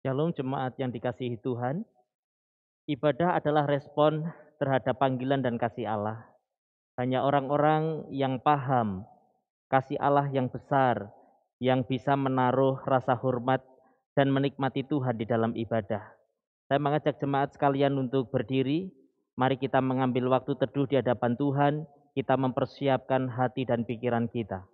Shalom jemaat yang dikasihi Tuhan. Ibadah adalah respon terhadap panggilan dan kasih Allah. Hanya orang-orang yang paham kasih Allah yang besar, yang bisa menaruh rasa hormat dan menikmati Tuhan di dalam ibadah. Saya mengajak jemaat sekalian untuk berdiri. Mari kita mengambil waktu teduh di hadapan Tuhan. Kita mempersiapkan hati dan pikiran kita.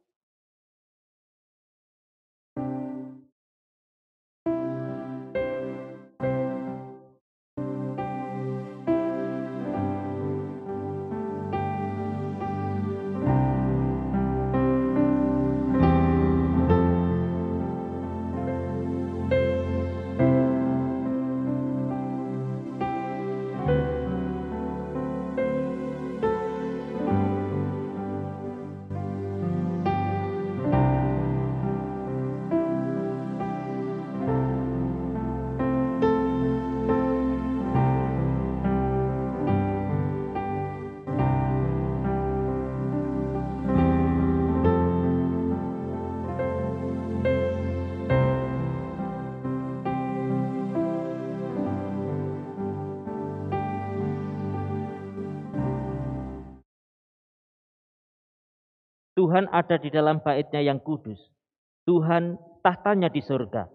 Tuhan ada di dalam bait-Nya yang kudus. Tuhan tahtanya di surga.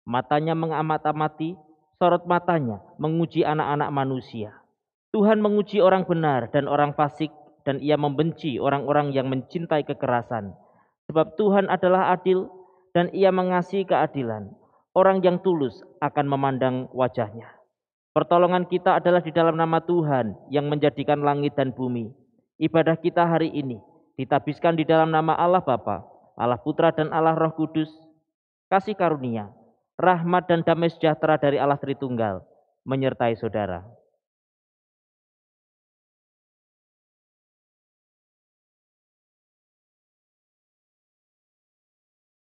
Matanya mengamat-amati, sorot matanya menguji anak-anak manusia. Tuhan menguji orang benar dan orang fasik, dan Ia membenci orang-orang yang mencintai kekerasan. Sebab Tuhan adalah adil dan Ia mengasihi keadilan. Orang yang tulus akan memandang wajah-Nya. Pertolongan kita adalah di dalam nama Tuhan yang menjadikan langit dan bumi. Ibadah kita hari ini ditabiskan di dalam nama Allah Bapa, Allah Putra dan Allah Roh Kudus. Kasih karunia, rahmat dan damai sejahtera dari Allah Tritunggal menyertai saudara.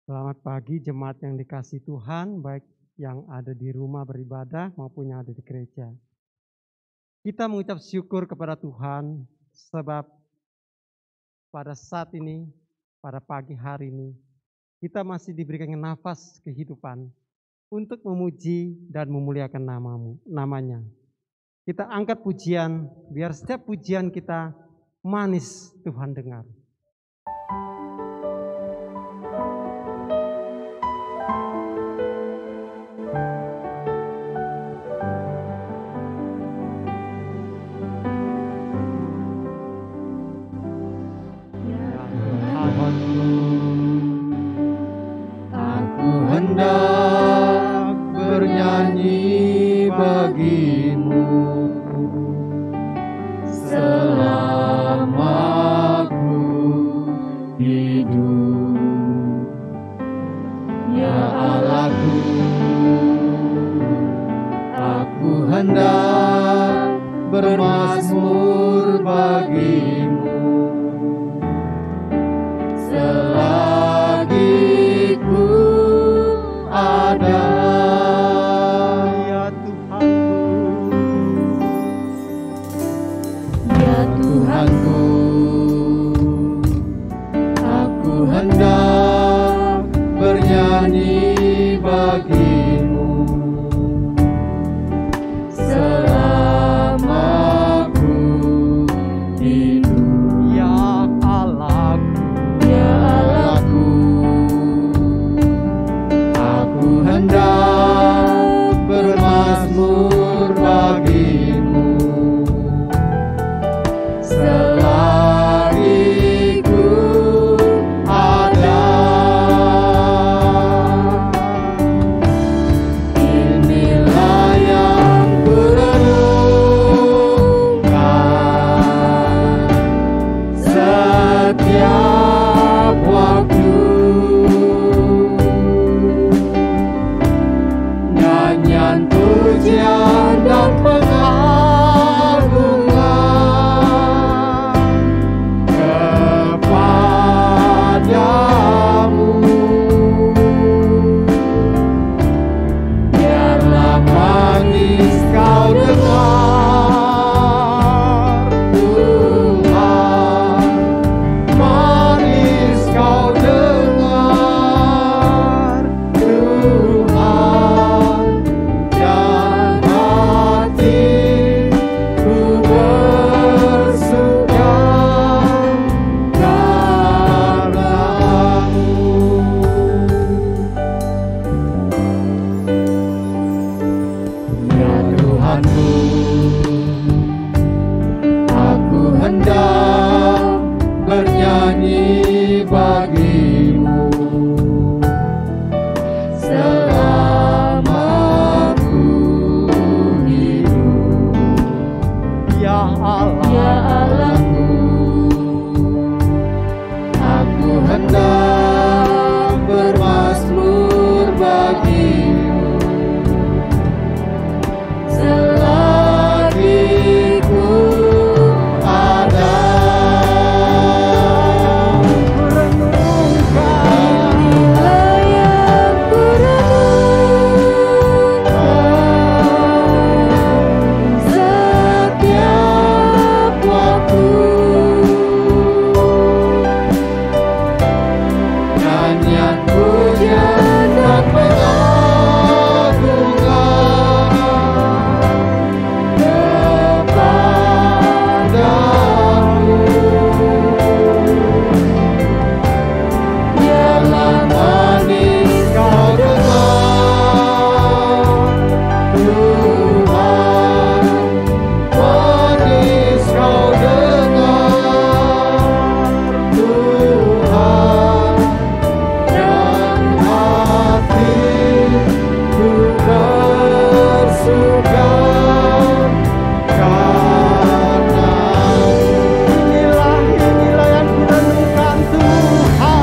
Selamat pagi jemaat yang dikasihi Tuhan, baik yang ada di rumah beribadah maupun yang ada di gereja. Kita mengucap syukur kepada Tuhan sebab pada saat ini, pada pagi hari ini, kita masih diberikan nafas kehidupan untuk memuji dan memuliakan namanya. Kita angkat pujian, biar setiap pujian kita manis Tuhan dengar. Hendak bernyanyi bagimu selama ku hidup, ya Allahku. Aku hendak bermazmur bagimu selagi ku ada, Ya Tuhanku, ya Tuhanku. Aku hendak bernyanyi bagimu selama ku hidup, Ya Allahku, ya Allahku. Aku hendak bermazmur bagimu selama Allah, Allahku. Aku hendak bermazmur bagimu selagi ku ada. Inilah yang ku renungkan setiap waktu. Nyanyian pujian dan pengagungan kepadamu. Biarlah manis kau dengar, Tuhan, manis kau dengar, Tuhan. Dan hatiku bersuka karena-Mu. Inilah yang ku renungkan, Tuhan.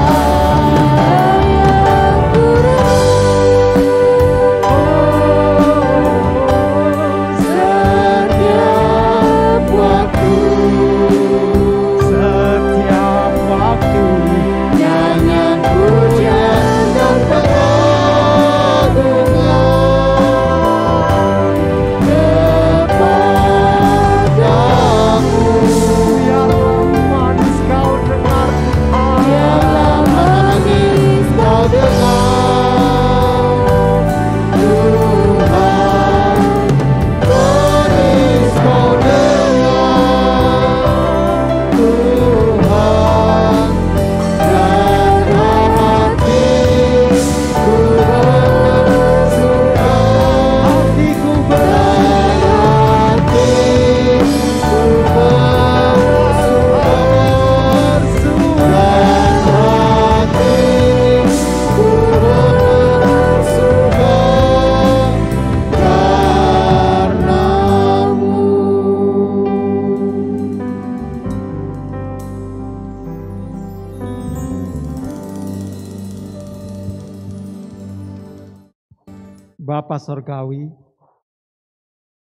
Setiap waktu nyanyian pujian dan pengagungan kepadamu. Biarlah manis kau dengar, biarlah manis kau dengar, Tuhan, manis kau dengar, Tuhan. Dan hatiku bersuka, hatiku bersuka karena-Mu. Bapa Sorgawi,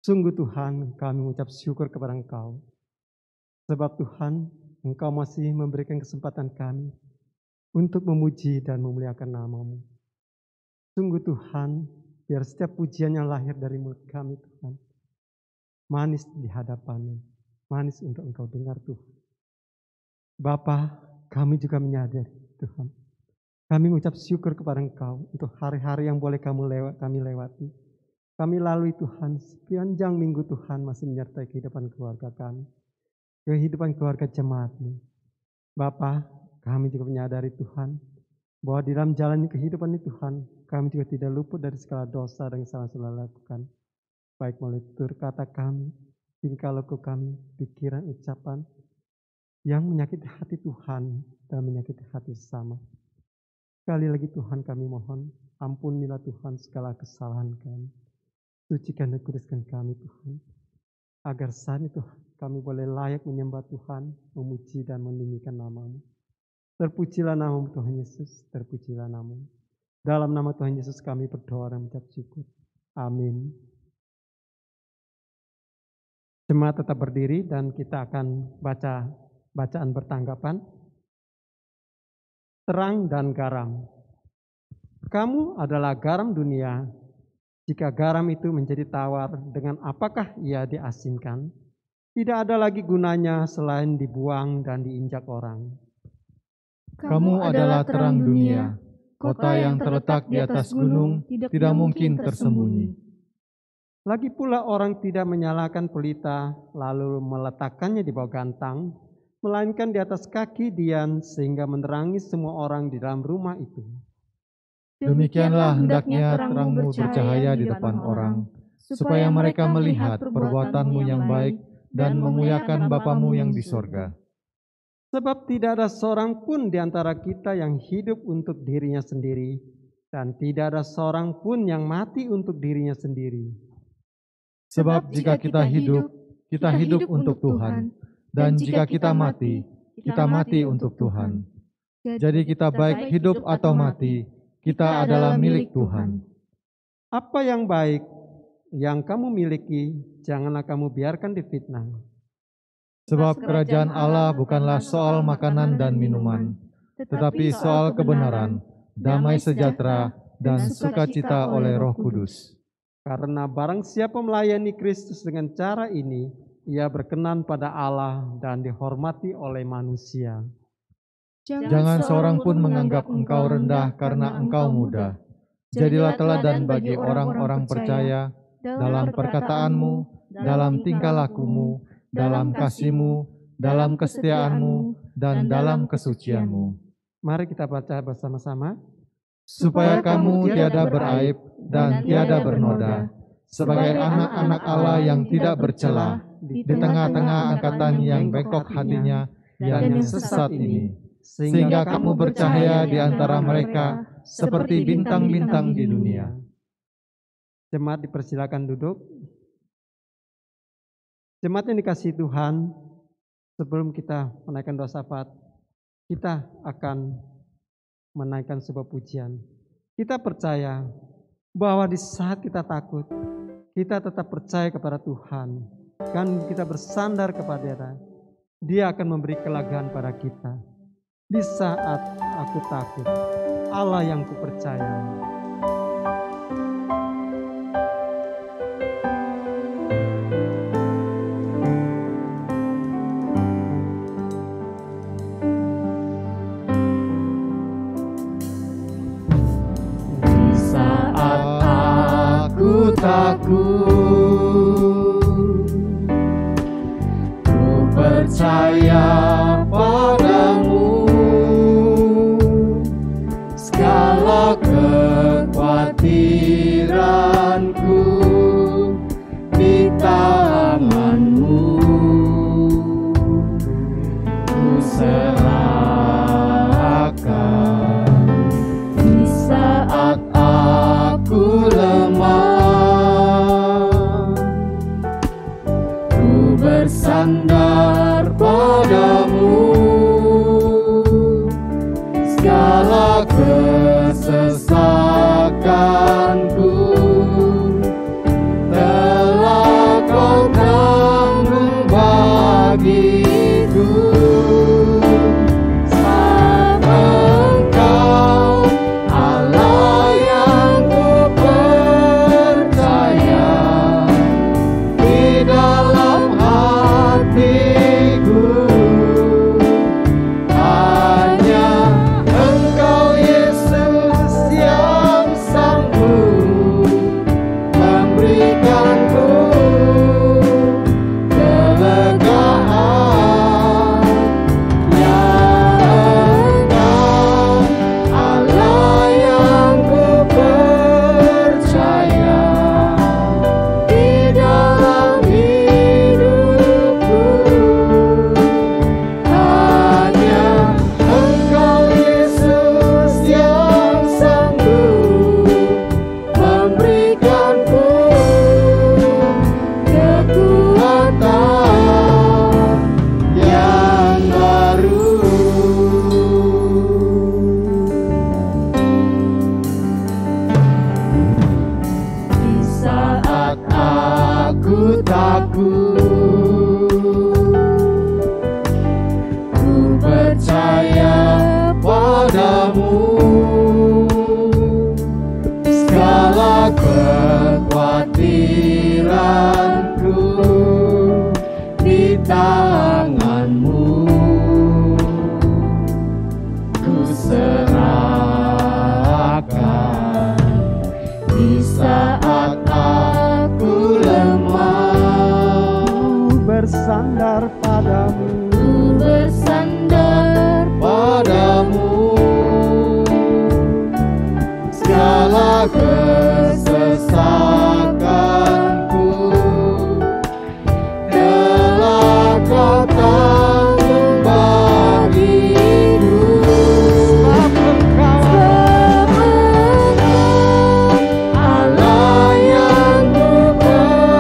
sungguh Tuhan kami mengucap syukur kepada Engkau. Sebab Tuhan, Engkau masih memberikan kesempatan kami untuk memuji dan memuliakan nama-Mu. Sungguh Tuhan, biar setiap pujian yang lahir dari mulut kami Tuhan, manis di hadapan-Mu, manis untuk Engkau dengar Tuhan. Bapa, kami juga menyadari Tuhan, kami mengucap syukur kepada Engkau untuk hari-hari yang boleh kami lewati. Kami lalui Tuhan, sepanjang minggu Tuhan masih menyertai kehidupan keluarga kami, kehidupan keluarga jemaat-Mu. Bapa, kami juga menyadari Tuhan, bahwa di dalam jalan kehidupan ini Tuhan, kami juga tidak luput dari segala dosa dan kesalahan yang telah lakukan. Baik melalui tutur kata kami, tingkah laku kami, pikiran, ucapan, yang menyakiti hati Tuhan dan menyakiti hati sesama. Sekali lagi Tuhan kami mohon, ampunilah Tuhan segala kesalahan kami. Sucikan dan kuduskan kami Tuhan. Agar saat itu kami boleh layak menyembah Tuhan, memuji dan meninggikan nama-Mu. Terpujilah nama-Mu Tuhan Yesus, terpujilah nama-Mu. Dalam nama Tuhan Yesus kami berdoa dan mengucap syukur. Amin. Jemaat tetap berdiri dan kita akan baca bacaan bertanggapan. Terang dan garam. Kamu adalah garam dunia. Jika garam itu menjadi tawar, dengan apakah ia diasinkan? Tidak ada lagi gunanya selain dibuang dan diinjak orang. Kamu adalah terang dunia. Kota yang terletak di atas gunung tidak mungkin tersembunyi. Lagi pula orang tidak menyalakan pelita lalu meletakkannya di bawah gantang, melainkan di atas kaki dian sehingga menerangi semua orang di dalam rumah itu. Demikianlah hendaknya terangmu bercahaya di depan orang, supaya mereka melihat perbuatanmu yang baik dan memuliakan Bapamu yang di sorga. Sebab tidak ada seorang pun di antara kita yang hidup untuk dirinya sendiri, dan tidak ada seorang pun yang mati untuk dirinya sendiri. Sebab jika kita hidup, kita hidup untuk Tuhan. Dan jika kita mati, kita mati untuk Tuhan. Jadi kita baik hidup atau mati, kita adalah milik Tuhan. Apa yang baik yang kamu miliki, janganlah kamu biarkan difitnah. Sebab kerajaan Allah bukanlah soal makanan dan minuman, tetapi soal kebenaran, damai sejahtera, dan sukacita oleh Roh Kudus. Karena barang siapa melayani Kristus dengan cara ini, ia berkenan pada Allah dan dihormati oleh manusia. Jangan seorang pun menganggap engkau rendah karena engkau muda. Jadilah teladan bagi orang-orang percaya dalam perkataanmu, dalam tingkah lakumu, dalam kasihmu, dalam kesetiaanmu, dan dalam kesucianmu. Mari kita baca bersama-sama. Supaya kamu tiada beraib dan tiada bernoda, sebagai anak-anak Allah yang tidak bercela, di tengah-tengah angkatan yang bengkok hatinya dan yang sesat ini, sehingga kamu bercahaya di antara mereka seperti bintang-bintang di dunia. Jemaat dipersilakan duduk. Jemaat yang dikasihi Tuhan, sebelum kita menaikkan doa syafaat, kita akan menaikkan sebuah pujian. Kita percaya bahwa di saat kita takut, kita tetap percaya kepada Tuhan. Kan kita bersandar kepada Dia akan memberi kelegaan pada kita. Di saat aku takut, Allah yang kupercaya. Takut, ku percaya padamu, segala kekhawatiranku di tanganmu, ku serahkan. Di saat aku lemah, bersandar padamu, segala kesesakanku telah kau tanggung bagiku. Engkau Allah yang kupercaya, di dalam hatiku hanya Engkau Yesus yang sanggup memberikanku kelegaan. Ya Engkau Allah yang kupercaya, di dalam hidupku hanya Engkau Yesus yang sanggup memberikanku kekuatan yang baru. Di saat aku takut, ku percaya padamu, segala kekhawatiranku di tanganmu, ku serahkan. Di saat aku lemah, Bersandar padamu, ku bersandar padamu, segala kesesakanku telah kau tanggung bagiku. Allah yang kupercaya,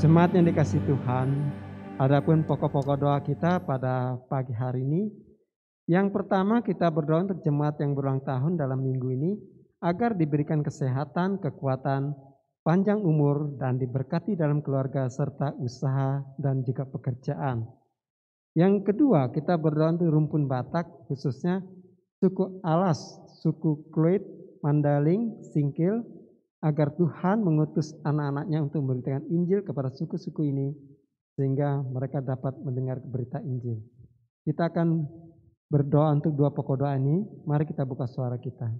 Jemaat yang dikasihi Tuhan, adapun pokok-pokok doa kita pada pagi hari ini. Yang pertama, kita berdoa untuk jemaat yang berulang tahun dalam minggu ini, agar diberikan kesehatan, kekuatan, panjang umur, dan diberkati dalam keluarga serta usaha dan juga pekerjaan. Yang kedua, kita berdoa untuk rumpun Batak, khususnya suku Alas, suku Kluit, Mandaling, Singkil, agar Tuhan mengutus anak-anaknya untuk memberitakan Injil kepada suku-suku ini, sehingga mereka dapat mendengar berita Injil. Kita akan berdoa untuk dua pokok doa ini. Mari kita buka suara kita.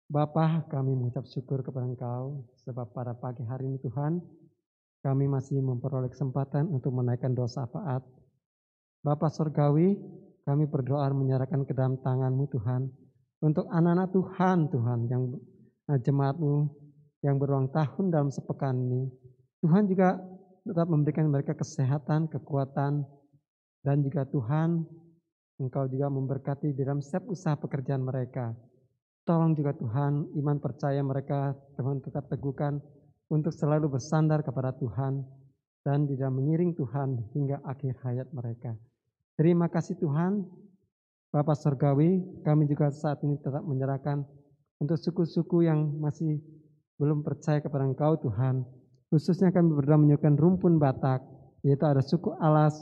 Bapa, kami mengucap syukur kepada Engkau, sebab pada pagi hari ini Tuhan, kami masih memperoleh kesempatan untuk menaikkan doa syafaat. Bapa Surgawi, kami berdoa menyerahkan ke dalam tangan-Mu Tuhan, untuk anak-anak Tuhan yang jemaat-Mu yang berulang tahun dalam sepekan ini. Tuhan juga tetap memberikan mereka kesehatan, kekuatan, dan juga Tuhan, Engkau juga memberkati dalam setiap usaha pekerjaan mereka. Tolong juga Tuhan, iman percaya mereka Tuhan tetap teguhkan untuk selalu bersandar kepada Tuhan dan tidak mengiring Tuhan hingga akhir hayat mereka. Terima kasih Tuhan, Bapa Surgawi, kami juga saat ini tetap menyerahkan untuk suku-suku yang masih belum percaya kepada Engkau Tuhan. Khususnya kami berdoa menyukai rumpun Batak, yaitu ada suku Alas,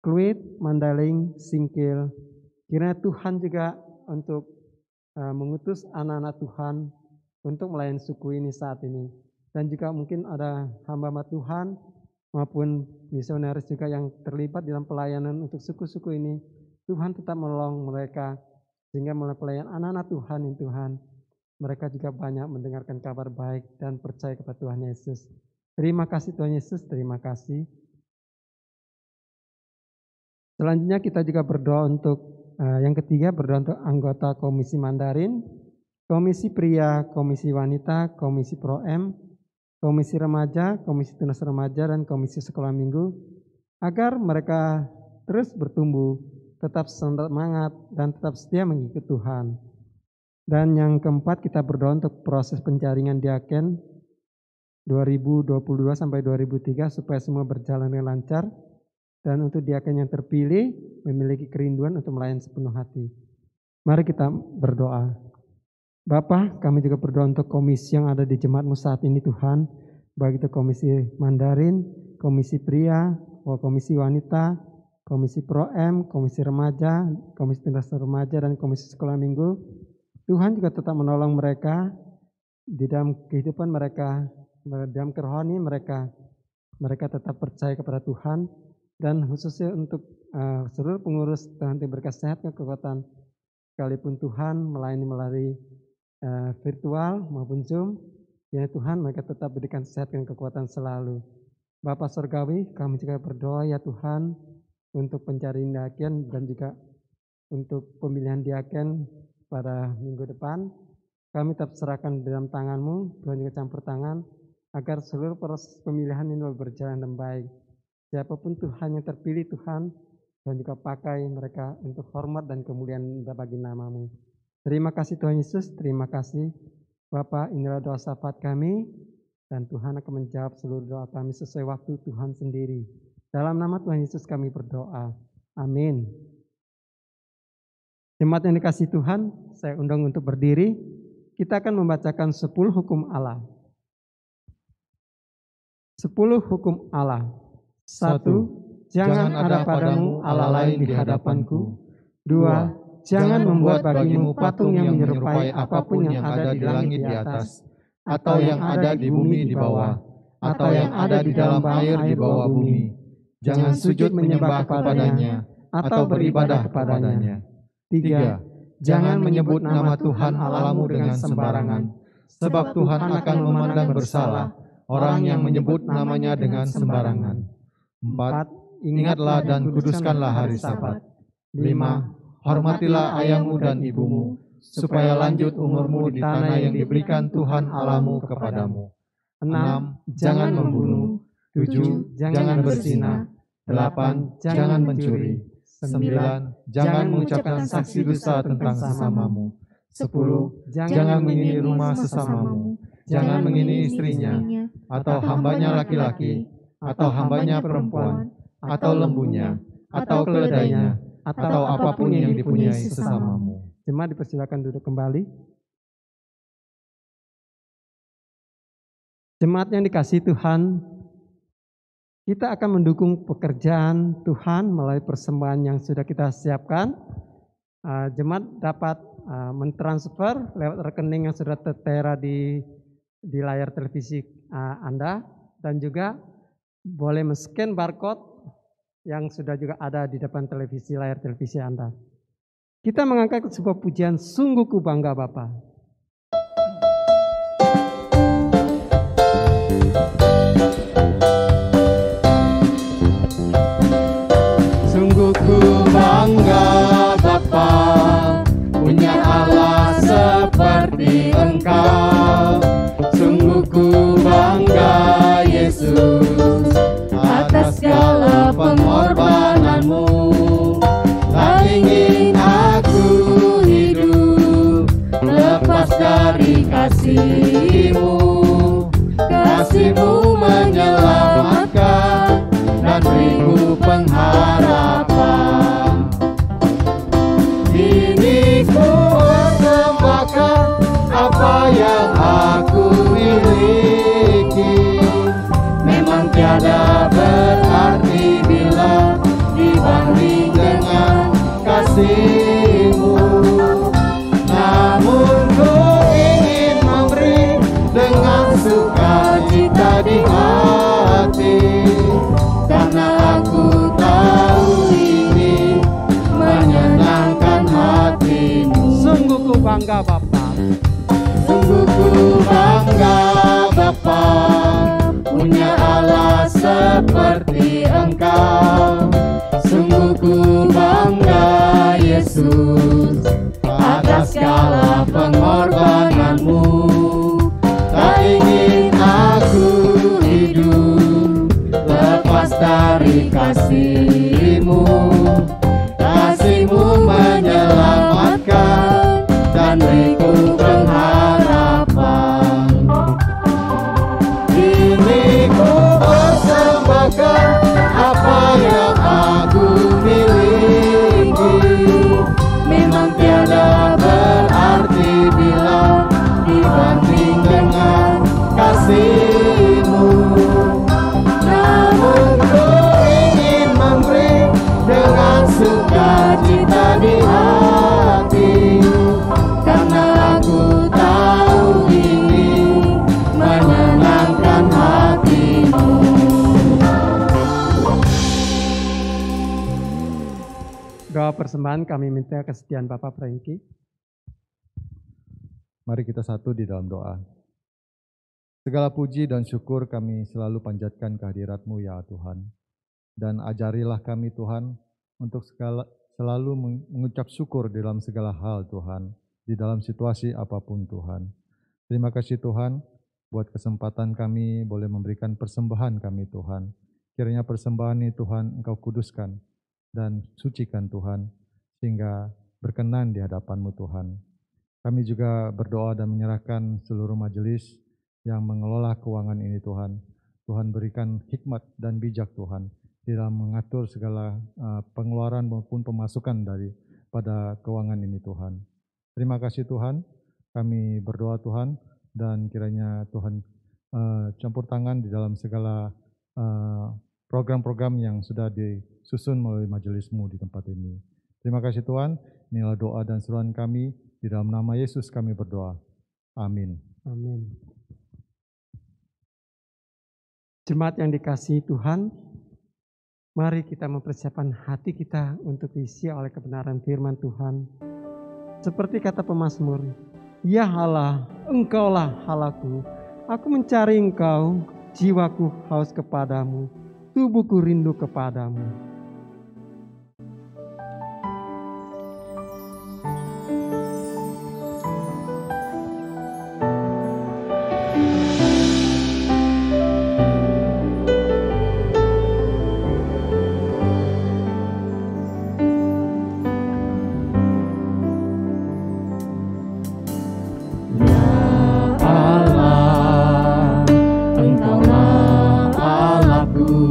Kluit, Mandaling, Singkil. Kiranya Tuhan juga untuk mengutus anak-anak Tuhan untuk melayani suku ini saat ini. Dan juga mungkin ada hamba-hamba Tuhan maupun misionaris juga yang terlibat dalam pelayanan untuk suku-suku ini. Tuhan tetap menolong mereka sehingga melalui pelayanan anak-anak Tuhan ini Tuhan, mereka juga banyak mendengarkan kabar baik dan percaya kepada Tuhan Yesus. Terima kasih Tuhan Yesus, terima kasih. Selanjutnya kita juga berdoa untuk yang ketiga, berdoa untuk anggota Komisi Mandarin, Komisi Pria, Komisi Wanita, Komisi Pro-M, Komisi Remaja, Komisi Tunas Remaja, dan Komisi Sekolah Minggu, agar mereka terus bertumbuh, tetap semangat, dan tetap setia mengikuti Tuhan. Dan yang keempat, kita berdoa untuk proses penjaringan diaken 2022 sampai 2003 supaya semua berjalan dengan lancar. Dan untuk diaken yang terpilih memiliki kerinduan untuk melayani sepenuh hati. Mari kita berdoa. Bapa, kami juga berdoa untuk komisi yang ada di jemaat-Mu saat ini Tuhan. Baik itu komisi Mandarin, komisi pria, komisi wanita, komisi Pro-M, komisi remaja, komisi tunas remaja, dan komisi sekolah minggu. Tuhan juga tetap menolong mereka di dalam kehidupan mereka, dalam kerohanian mereka. Mereka tetap percaya kepada Tuhan. Dan khususnya untuk seluruh pengurus, Tuhan diberikan sehat dan kekuatan. Sekalipun Tuhan melayani melalui virtual maupun Zoom, ya Tuhan mereka tetap berikan sehat dan kekuatan selalu. Bapa Surgawi, kami juga berdoa ya Tuhan untuk pencarian diaken dan juga untuk pemilihan diaken pada minggu depan. Kami tetap serahkan dalam tangan-Mu, Tuhan juga campur tangan, agar seluruh proses pemilihan ini berjalan dengan baik. Siapapun Tuhan yang terpilih Tuhan, dan juga pakai mereka untuk hormat dan kemuliaan bagi nama-Mu. Terima kasih Tuhan Yesus, terima kasih Bapa, inilah doa syafaat kami, dan Tuhan akan menjawab seluruh doa kami sesuai waktu Tuhan sendiri. Dalam nama Tuhan Yesus kami berdoa, amin. Jemaat yang dikasihi Tuhan, saya undang untuk berdiri. Kita akan membacakan 10 hukum Allah. 10 hukum Allah. 1. Jangan ada padamu Allah lain di hadapanku. 2. Jangan membuat bagimu patung yang menyerupai apapun yang ada di langit di atas, atau yang ada di bumi di bawah, atau yang ada di dalam air di bawah bumi. Jangan sujud menyembah kepadanya, atau beribadah kepadanya. 3. Jangan menyebut nama Tuhan Allahmu dengan sembarangan, sebab Tuhan akan memandang bersalah orang yang menyebut namanya dengan sembarangan. 4. Ingatlah dan kuduskanlah hari Sabat. 5. Hormatilah ayahmu dan ibumu, supaya lanjut umurmu di tanah yang diberikan Tuhan Allahmu kepadamu. 6. Jangan membunuh. 7. Jangan berzina. 8. Jangan mencuri. 9. Jangan mengucapkan saksi dusta tentang sesamamu. 10. Jangan mengingini rumah sesamamu. Jangan mengingini istrinya, atau hambanya laki-laki, atau hambanya perempuan, atau lembunya, atau keledainya, atau apapun yang dipunyai sesamamu. Jemaat dipersilakan duduk kembali. Jemaat yang dikasihi Tuhan, kita akan mendukung pekerjaan Tuhan melalui persembahan yang sudah kita siapkan. Jemaat dapat mentransfer lewat rekening yang sudah tertera di layar televisi Anda, dan juga boleh men-scan barcode yang sudah juga ada di depan layar televisi Anda. Kita mengangkat sebuah pujian, sungguh ku bangga Bapa. Sungguh ku bangga Bapa, punya Allah seperti Engkau. Sungguh ku bangga Yesus, atas segala pengorbananmu. Tak ingin aku hidup lepas dari kasih-Mu. Kasih-Mu menyelamatkan dan beriku pengharapan. Kini ku persembahkan apa yang aku miliki. Memang tiada berarti bila dibanding dengan kasih-Mu. Namun ku ingin memberi dengan sukacita di hati, karena aku tahu ini menyenangkan hati-Mu. Sungguh ku bangga Bapa. Sungguh ku bangga Bapa, punya Allah seperti Engkau. Sungguh ku bangga Yesus, atas segala pengorbananmu. Tak ingin aku hidup lepas dari kasih-Mu. Kasih-Mu menyelamatkan dan beriku pengharapan. Kini ku persembahkan apa yang aku miliki. Memang tiada berarti bila dibanding dengan kasih-Mu. Namun ku ingin memberi dengan sukacita di hati, karena aku tahu ini menyenangkan hati-Mu. Doa persembahan kami minta kesetiaan Bapak Franky. Mari kita satu di dalam doa. Segala puji dan syukur kami selalu panjatkan kehadirat-Mu ya Tuhan. Dan ajarilah kami Tuhan untuk selalu mengucap syukur dalam segala hal Tuhan. Di dalam situasi apapun Tuhan. Terima kasih Tuhan buat kesempatan kami boleh memberikan persembahan kami Tuhan. Kiranya persembahan ini Tuhan Engkau kuduskan dan sucikan Tuhan, sehingga berkenan di hadapan-Mu Tuhan. Kami juga berdoa dan menyerahkan seluruh majelis yang mengelola keuangan ini Tuhan. Tuhan berikan hikmat dan bijak Tuhan di dalam mengatur segala pengeluaran maupun pemasukan daripada keuangan ini Tuhan. Terima kasih Tuhan, kami berdoa Tuhan, dan kiranya Tuhan campur tangan di dalam segala program-program yang sudah disusun melalui majelis-Mu di tempat ini. Terima kasih Tuhan, inilah doa dan seruan kami, di dalam nama Yesus kami berdoa. Amin. Amin. Jemaat yang dikasihi Tuhan, mari kita mempersiapkan hati kita untuk diisi oleh kebenaran firman Tuhan. Seperti kata pemazmur, ya Allah, Engkaulah Allahku, aku mencari Engkau, jiwaku haus kepadamu, tubuhku rindu kepadamu. Engkaulah Allahku,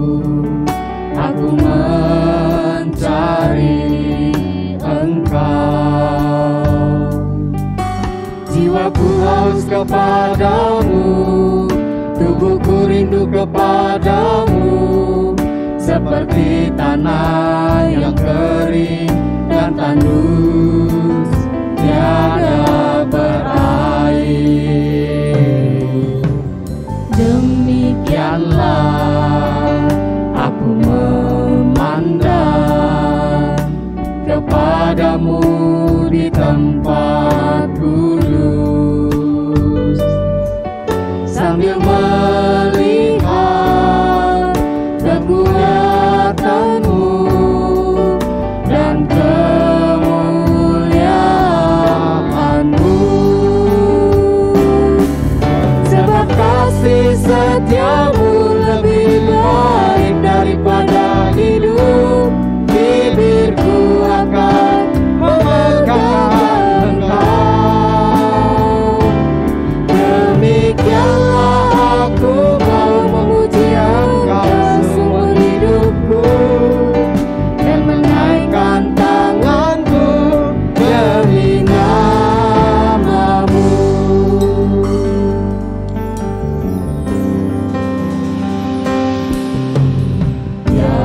rindu kepadamu, seperti tanah yang kering dan tandus tiada berair. Demikianlah aku memandang kepadamu di tempat kudus, sambil melihat kekuatanmu dan kemuliaanmu. Sebab kasih setiamu lebih baik daripada hidup, bibirku akan memegangkan Engkau. Demikianlah aku mau memuji Engkau seumur hidupku dan menaikkan tanganku demi namamu. Ya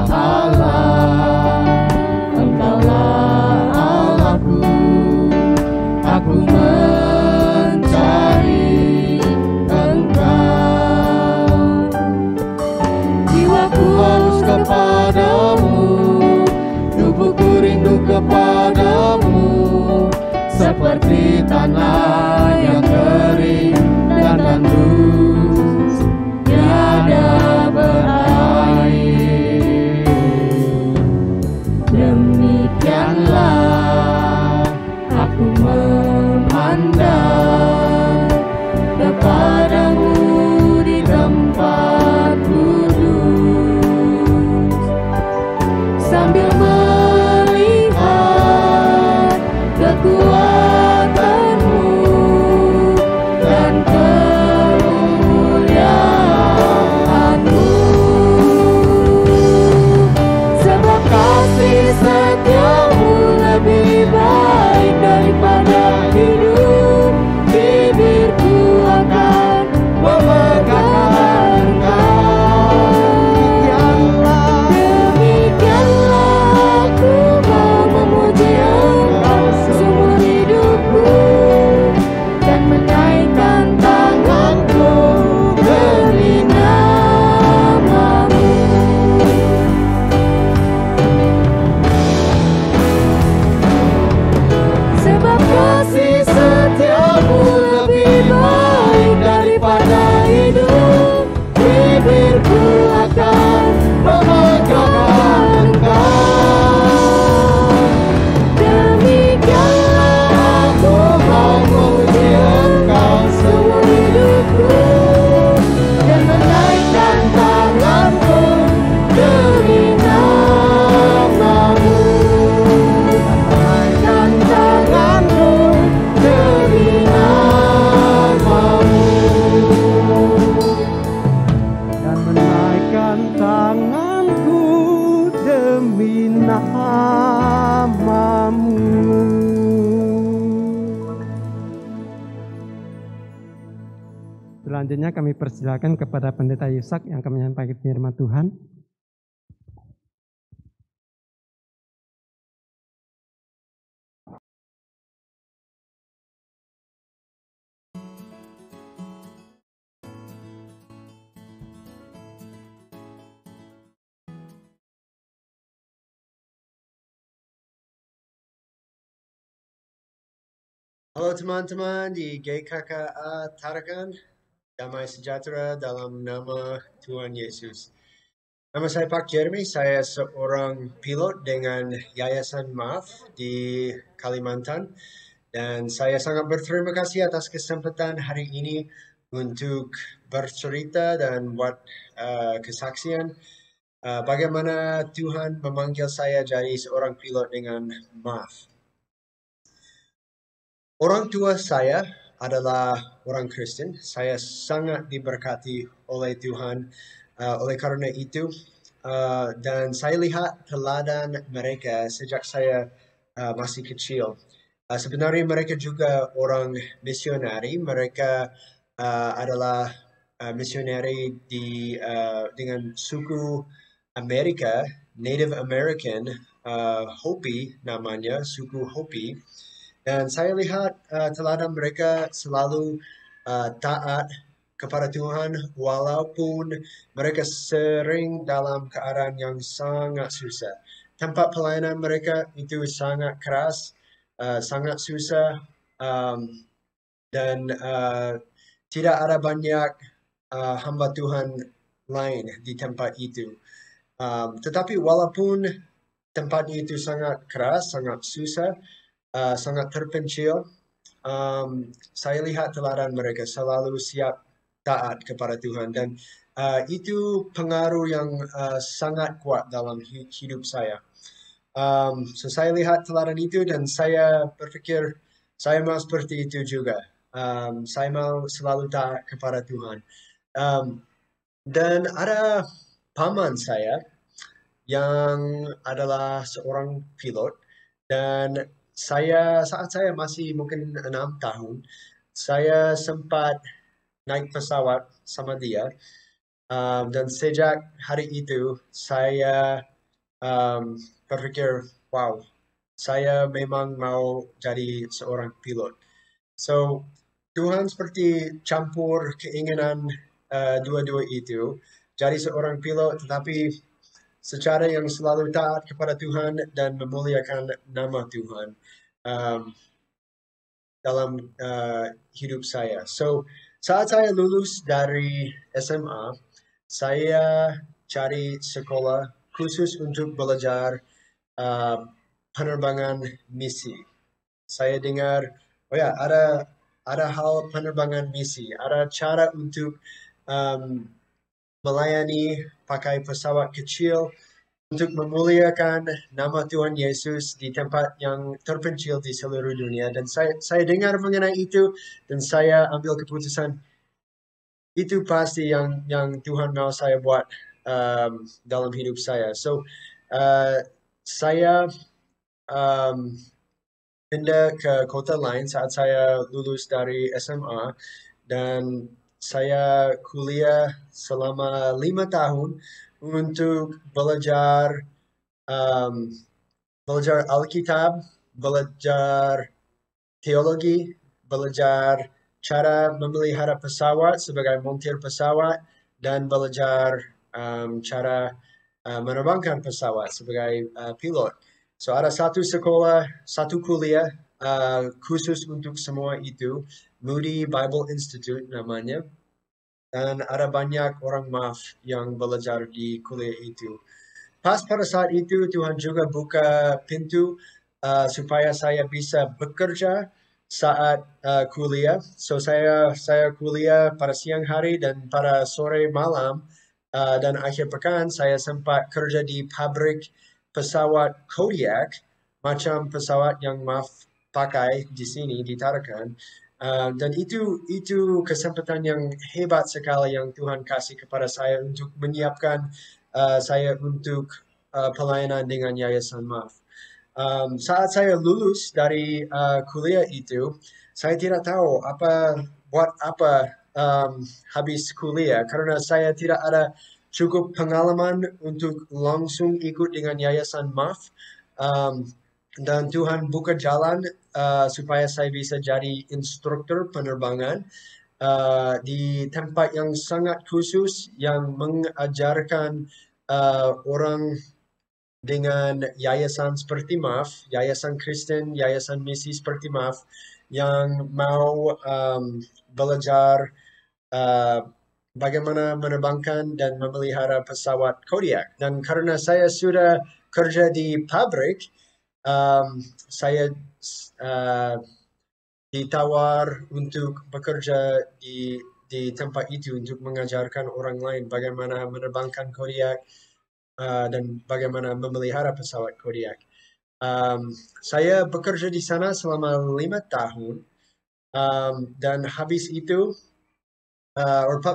Allah, Engkaulah Allahku, aku mencari Engkau. Jiwaku haus kepadamu, tubuhku rindu kepadamu, seperti tanah yang kering dan tandus tiada berair. Demikianlah aku memandang kepadamu di tempat kudus, sambil melihat kekuatanmu dan kemuliaanmu. Sebab kasih setiamu lebih baik daripada hidup, bibirku akan memegangkan Engkau. Demikianlah aku mau memuji Engkau seumur hidupku dan menaikkan tanganku demi namamu. Sebab kasih setiamu lebih baik daripada hidup, bibirku akan memegangkan Engkau. Demikianlah aku mau memuji Engkau seumur hidupku dan menaikkan tanganku demi namamu. Menaikkan tanganku demi namamu. Dan menaikkan tanganku demi namamu. Selanjutnya kami persilakan kepada Pendeta Yusak yang akan menyampaikan firman Tuhan. Halo teman-teman di GKKA Tarakan, damai sejahtera dalam nama Tuhan Yesus. Nama saya Pak Jeremy, saya seorang pilot dengan Yayasan MAF di Kalimantan. Dan saya sangat berterima kasih atas kesempatan hari ini untuk bercerita dan buat kesaksian bagaimana Tuhan memanggil saya jadi seorang pilot dengan MAF. Orang tua saya adalah orang Kristen. Saya sangat diberkati oleh Tuhan. Oleh karena itu, dan saya lihat teladan mereka sejak saya masih kecil. Sebenarnya mereka juga orang misionari. Mereka adalah misioneri dengan suku Amerika, Native American, Hopi namanya, suku Hopi. Dan saya lihat teladan mereka selalu taat kepada Tuhan walaupun mereka sering dalam keadaan yang sangat susah. Tempat pelayanan mereka itu sangat keras, sangat susah, dan tidak ada banyak hamba Tuhan lain di tempat itu. Tetapi walaupun tempat itu sangat keras, sangat susah, sangat terpencil, saya lihat teladan mereka selalu siap taat kepada Tuhan, dan itu pengaruh yang sangat kuat dalam hidup saya. So saya lihat teladan itu dan saya berpikir saya mau seperti itu juga. Saya mau selalu taat kepada Tuhan. Dan ada paman saya yang adalah seorang pilot, dan saat saya masih mungkin 6 tahun, saya sempat naik pesawat sama dia, dan sejak hari itu saya berpikir, wow, saya memang mau jadi seorang pilot. So Tuhan seperti campur keinginan dua-dua itu, jadi seorang pilot tetapi secara yang selalu taat kepada Tuhan dan memuliakan nama Tuhan dalam hidup saya. So saat saya lulus dari SMA, saya cari sekolah khusus untuk belajar penerbangan misi. Saya dengar, oh ya, ada hal penerbangan misi, ada cara untuk melayani pakai pesawat kecil untuk memuliakan nama Tuhan Yesus di tempat yang terpencil di seluruh dunia. Dan saya dengar mengenai itu dan saya ambil keputusan itu pasti yang Tuhan mau saya buat dalam hidup saya. So saya pindah ke kota lain saat saya lulus dari SMA, dan saya kuliah selama 5 tahun untuk belajar Alkitab, belajar teologi, belajar cara memelihara pesawat sebagai montir pesawat, dan belajar cara menerbangkan pesawat sebagai pilot. So ada satu sekolah, satu kuliah khusus untuk semua itu, Moody Bible Institute namanya, dan ada banyak orang MAF yang belajar di kuliah itu. Pas pada saat itu Tuhan juga buka pintu supaya saya bisa bekerja saat kuliah. So saya kuliah pada siang hari dan pada sore malam, dan akhir pekan saya sempat kerja di pabrik pesawat Kodiak, macam pesawat yang MAF pakai di sini di Tarakan. Dan itu kesempatan yang hebat sekali yang Tuhan kasih kepada saya untuk menyiapkan saya untuk pelayanan dengan Yayasan MAF. Saat saya lulus dari kuliah itu, saya tidak tahu buat apa habis kuliah, karena saya tidak ada cukup pengalaman untuk langsung ikut dengan Yayasan MAF. Dan Tuhan buka jalan supaya saya bisa jadi instruktur penerbangan di tempat yang sangat khusus yang mengajarkan orang dengan yayasan seperti MAF, yayasan Kristen, yayasan misi seperti MAF, yang mau belajar bagaimana menerbangkan dan memelihara pesawat Kodiak. Dan karena saya sudah kerja di pabrik, saya ditawar untuk bekerja di tempat itu untuk mengajarkan orang lain bagaimana menerbangkan Kodiak dan bagaimana memelihara pesawat Kodiak. Saya bekerja di sana selama 5 tahun, dan habis itu,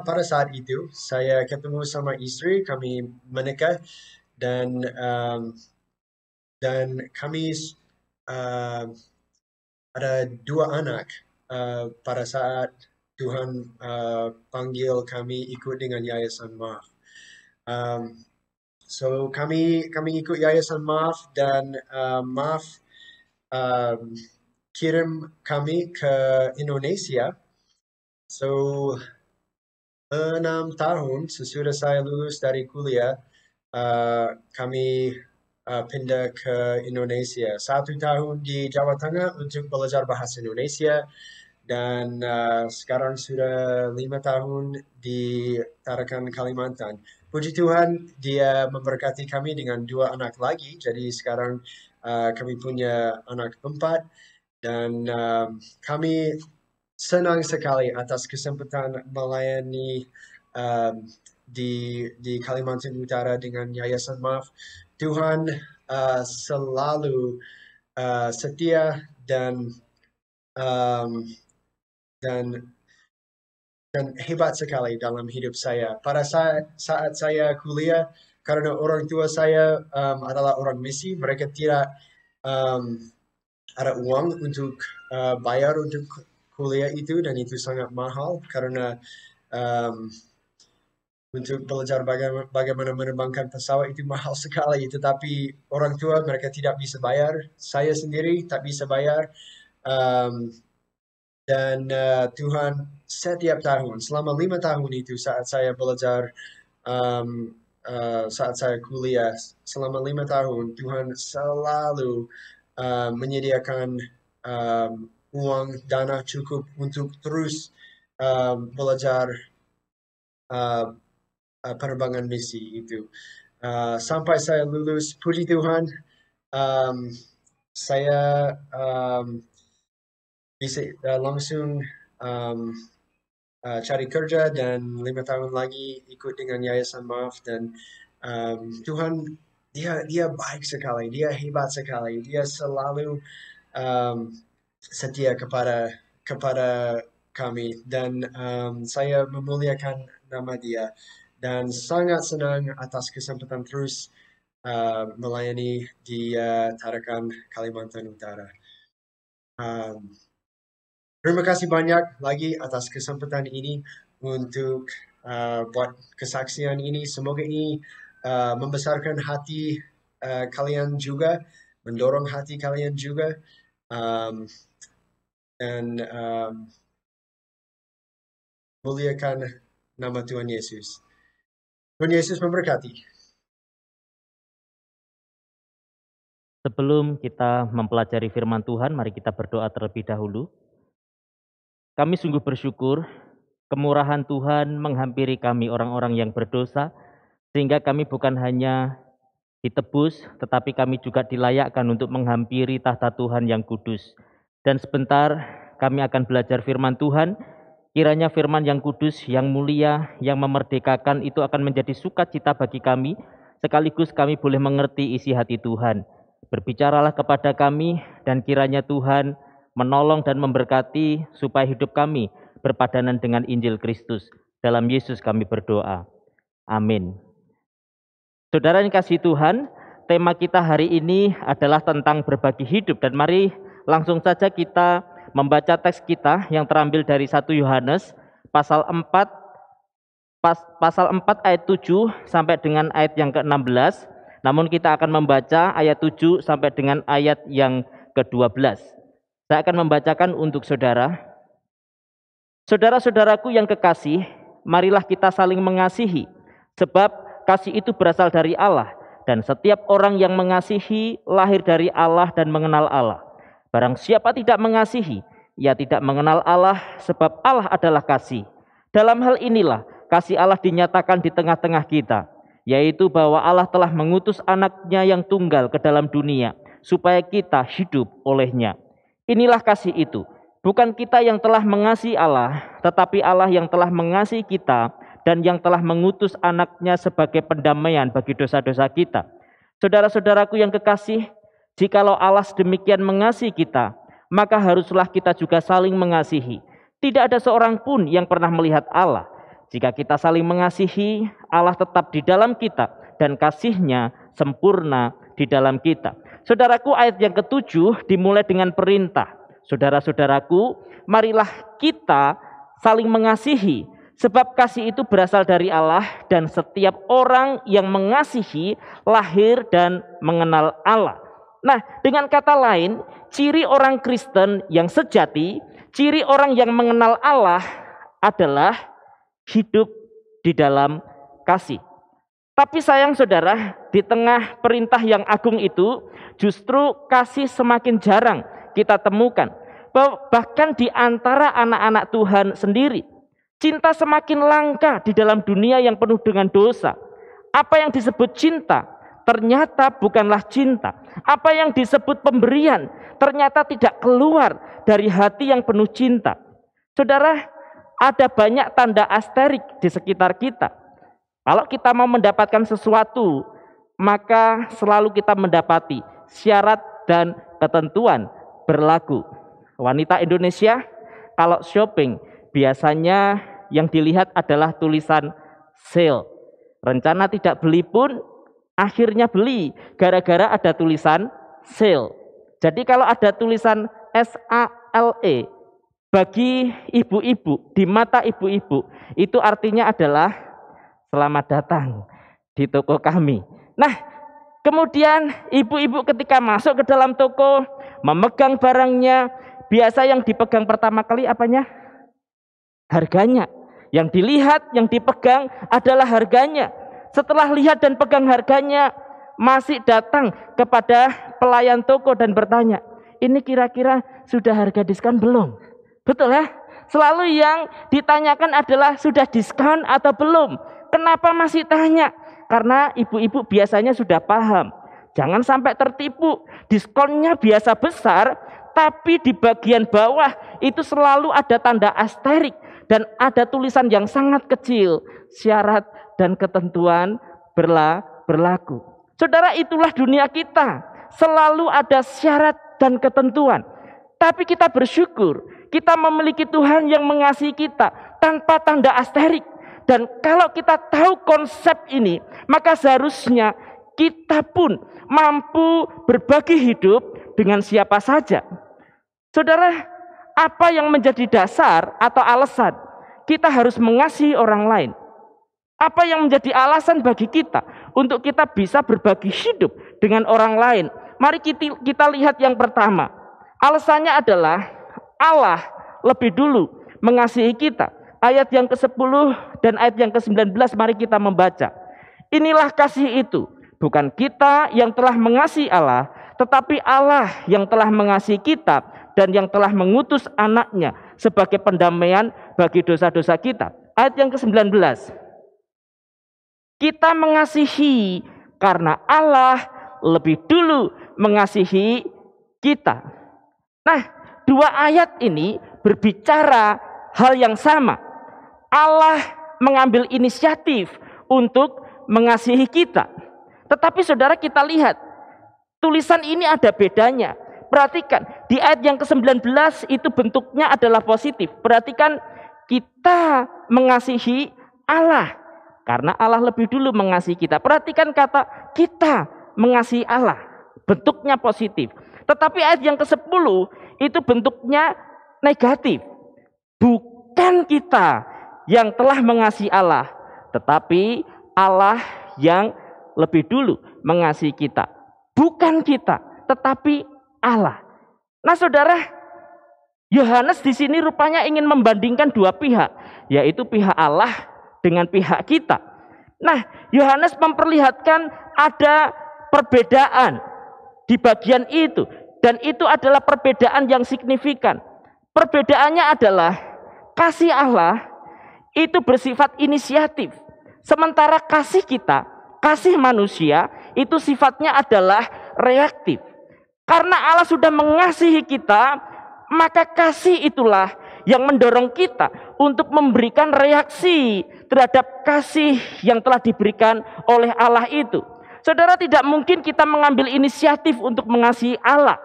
pada saat itu, saya ketemu sama istri, kami menikah, dan kami ada 2 anak pada saat Tuhan panggil kami ikut dengan Yayasan Maaf. So kami ikut Yayasan Maaf dan Maaf kirim kami ke Indonesia. So 6 tahun sesudah saya lulus dari kuliah, kami pindah ke Indonesia. 1 tahun di Jawa Tengah untuk belajar bahasa Indonesia, dan sekarang sudah 5 tahun di Tarakan, Kalimantan. Puji Tuhan, Dia memberkati kami dengan 2 anak lagi. Jadi sekarang kami punya anak 4, dan kami senang sekali atas kesempatan melayani di Kalimantan Utara dengan Yayasan Maaf. Tuhan selalu setia dan hebat sekali dalam hidup saya. Pada saat saya kuliah, karena orang tua saya adalah orang misi, mereka tidak ada uang untuk bayar untuk kuliah itu, dan itu sangat mahal karena untuk belajar bagaimana menerbangkan pesawat itu mahal sekali. Tetapi orang tua mereka tidak bisa bayar, saya sendiri tak bisa bayar, dan Tuhan setiap tahun selama 5 tahun itu saat saya belajar, saat saya kuliah selama 5 tahun, Tuhan selalu menyediakan uang dana cukup untuk terus belajar penerbangan misi itu. Sampai saya lulus, puji Tuhan, saya bisa langsung cari kerja, dan 5 tahun lagi ikut dengan Yayasan Maaf. Dan Tuhan dia baik sekali, dia hebat sekali, dia selalu setia kepada kami, dan saya memuliakan nama Dia, dan sangat senang atas kesempatan terus melayani di Tarakan, Kalimantan Utara. Terima kasih banyak lagi atas kesempatan ini untuk buat kesaksian ini. Semoga ini membesarkan hati kalian juga, mendorong hati kalian juga, dan muliakan nama Tuhan Yesus. Tuhan Yesus memberkati. Sebelum kita mempelajari firman Tuhan, mari kita berdoa terlebih dahulu. Kami sungguh bersyukur kemurahan Tuhan menghampiri kami orang-orang yang berdosa, sehingga kami bukan hanya ditebus, tetapi kami juga dilayakkan untuk menghampiri tahta Tuhan yang kudus. Dan sebentar kami akan belajar firman Tuhan. Kiranya firman yang kudus, yang mulia, yang memerdekakan itu akan menjadi sukacita bagi kami, sekaligus kami boleh mengerti isi hati Tuhan. Berbicaralah kepada kami, dan kiranya Tuhan menolong dan memberkati supaya hidup kami berpadanan dengan Injil Kristus. Dalam Yesus kami berdoa. Amin. Saudara yang kasih Tuhan, tema kita hari ini adalah tentang berbagi hidup, dan mari langsung saja kita membaca teks kita yang terambil dari 1 Yohanes pasal 4 ayat 7 sampai dengan ayat yang ke-16. Namun kita akan membaca ayat 7 sampai dengan ayat yang ke-12. Saya akan membacakan untuk saudara. Saudara-saudaraku yang kekasih, marilah kita saling mengasihi, sebab kasih itu berasal dari Allah, dan setiap orang yang mengasihi lahir dari Allah dan mengenal Allah. Barang siapa tidak mengasihi, ia tidak mengenal Allah, sebab Allah adalah kasih. Dalam hal inilah kasih Allah dinyatakan di tengah-tengah kita, yaitu bahwa Allah telah mengutus anaknya yang tunggal ke dalam dunia, supaya kita hidup olehnya. Inilah kasih itu, bukan kita yang telah mengasihi Allah, tetapi Allah yang telah mengasihi kita dan yang telah mengutus anaknya sebagai pendamaian bagi dosa-dosa kita. Saudara-saudaraku yang kekasih, jikalau Allah sedemikian mengasihi kita, maka haruslah kita juga saling mengasihi. Tidak ada seorang pun yang pernah melihat Allah. Jika kita saling mengasihi, Allah tetap di dalam kita dan kasih-Nya sempurna di dalam kita. Saudaraku, ayat yang ke-7 dimulai dengan perintah. Saudara-saudaraku, marilah kita saling mengasihi, sebab kasih itu berasal dari Allah dan setiap orang yang mengasihi lahir dan mengenal Allah. Nah, dengan kata lain, ciri orang Kristen yang sejati, ciri orang yang mengenal Allah adalah hidup di dalam kasih. Tapi sayang saudara, di tengah perintah yang agung itu, justru kasih semakin jarang kita temukan. Bahkan di antara anak-anak Tuhan sendiri, cinta semakin langka di dalam dunia yang penuh dengan dosa. Apa yang disebut cinta ternyata bukanlah cinta. Apa yang disebut pemberian ternyata tidak keluar dari hati yang penuh cinta. Saudara, ada banyak tanda asterik di sekitar kita. Kalau kita mau mendapatkan sesuatu, maka selalu kita mendapati syarat dan ketentuan berlaku. Wanita Indonesia kalau shopping biasanya yang dilihat adalah tulisan sale. Rencana tidak beli pun akhirnya beli gara-gara ada tulisan sale. Jadi kalau ada tulisan SALE bagi ibu-ibu, di mata ibu-ibu itu artinya adalah selamat datang di toko kami. Nah, kemudian ibu-ibu ketika masuk ke dalam toko, memegang barangnya, biasa yang dipegang pertama kali apanya? Harganya. Yang dilihat, yang dipegang adalah harganya. Setelah lihat dan pegang harganya, masih datang kepada pelayan toko dan bertanya, ini kira-kira sudah harga diskon belum? Betul ya? Selalu yang ditanyakan adalah sudah diskon atau belum? Kenapa masih tanya? Karena ibu-ibu biasanya sudah paham. Jangan sampai tertipu. Diskonnya biasa besar, tapi di bagian bawah itu selalu ada tanda asterik dan ada tulisan yang sangat kecil. Syarat dan ketentuan berlaku. Saudara, itulah dunia kita. Selalu ada syarat dan ketentuan. Tapi kita bersyukur, kita memiliki Tuhan yang mengasihi kita tanpa tanda asterik. Dan kalau kita tahu konsep ini, maka seharusnya kita pun mampu berbagi hidup dengan siapa saja. Saudara, apa yang menjadi dasar atau alasan kita harus mengasihi orang lain? Apa yang menjadi alasan bagi kita untuk kita bisa berbagi hidup dengan orang lain? Mari kita lihat yang pertama. Alasannya adalah Allah lebih dulu mengasihi kita. Ayat yang ke-10 dan ayat yang ke-19 mari kita membaca. Inilah kasih itu, bukan kita yang telah mengasihi Allah, tetapi Allah yang telah mengasihi kita dan yang telah mengutus anaknya sebagai pendamaian bagi dosa-dosa kita. Ayat yang ke-19. Kita mengasihi karena Allah lebih dulu mengasihi kita. Nah, dua ayat ini berbicara hal yang sama. Allah mengambil inisiatif untuk mengasihi kita. Tetapi saudara, kita lihat tulisan ini ada bedanya. Perhatikan, di ayat yang ke-19 itu bentuknya adalah positif. Perhatikan, kita mengasihi Allah karena Allah lebih dulu mengasihi kita. Perhatikan kata kita mengasihi Allah, bentuknya positif. Tetapi ayat yang ke-10 itu bentuknya negatif. Bukan kita yang telah mengasihi Allah, tetapi Allah yang lebih dulu mengasihi kita. Bukan kita, tetapi Allah. Nah saudara, Yohanes di sini rupanya ingin membandingkan dua pihak, yaitu pihak Allah dengan pihak kita. Nah, Yohanes memperlihatkan ada perbedaan di bagian itu, dan itu adalah perbedaan yang signifikan. Perbedaannya adalah kasih Allah itu bersifat inisiatif. Sementara kasih kita, kasih manusia, itu sifatnya adalah reaktif. Karena Allah sudah mengasihi kita, maka kasih itulah yang mendorong kita untuk memberikan reaksi terhadap kasih yang telah diberikan oleh Allah itu. Saudara, tidak mungkin kita mengambil inisiatif untuk mengasihi Allah.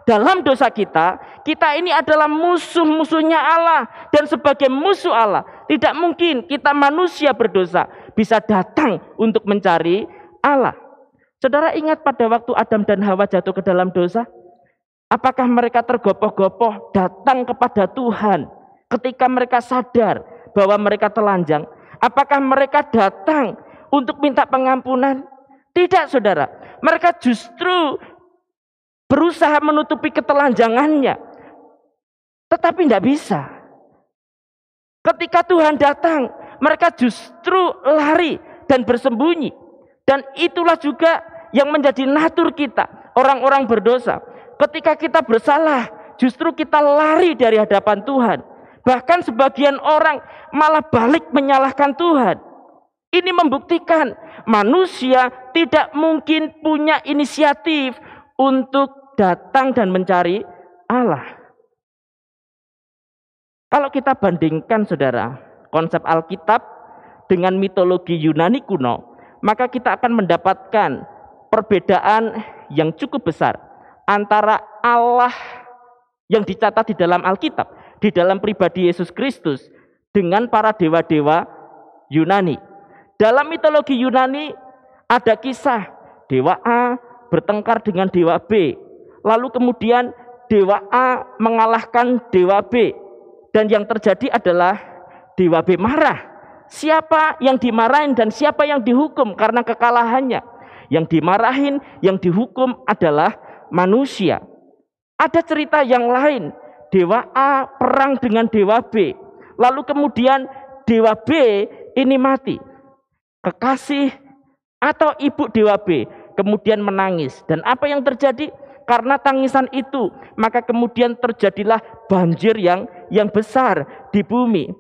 Dalam dosa kita ini adalah musuh-musuhnya Allah. Dan sebagai musuh Allah, tidak mungkin kita manusia berdosa bisa datang untuk mencari Allah. Saudara, ingat pada waktu Adam dan Hawa jatuh ke dalam dosa? Apakah mereka tergopoh-gopoh datang kepada Tuhan Ketika mereka sadar bahwa mereka telanjang, apakah mereka datang untuk minta pengampunan? Tidak, saudara. Mereka justru berusaha menutupi ketelanjangannya, tetapi tidak bisa. Ketika Tuhan datang, mereka justru lari dan bersembunyi. Dan itulah juga yang menjadi natur kita, orang-orang berdosa. Ketika kita bersalah, justru kita lari dari hadapan Tuhan. Bahkan sebagian orang malah balik menyalahkan Tuhan. Ini membuktikan manusia tidak mungkin punya inisiatif untuk datang dan mencari Allah. Kalau kita bandingkan, saudara, konsep Alkitab dengan mitologi Yunani kuno, maka kita akan mendapatkan perbedaan yang cukup besar antara Allah yang dicatat di dalam Alkitab, di dalam pribadi Yesus Kristus, dengan para dewa-dewa Yunani. Dalam mitologi Yunani ada kisah dewa A bertengkar dengan dewa B, lalu kemudian dewa A mengalahkan dewa B, dan yang terjadi adalah dewa B marah. Siapa yang dimarahin dan siapa yang dihukum karena kekalahannya? Yang dimarahin, yang dihukum adalah manusia. Ada cerita yang lain, dewa A perang dengan dewa B, lalu kemudian dewa B ini mati. Kekasih atau ibu dewa B kemudian menangis, dan apa yang terjadi? Karena tangisan itu, maka kemudian terjadilah banjir yang besar di bumi.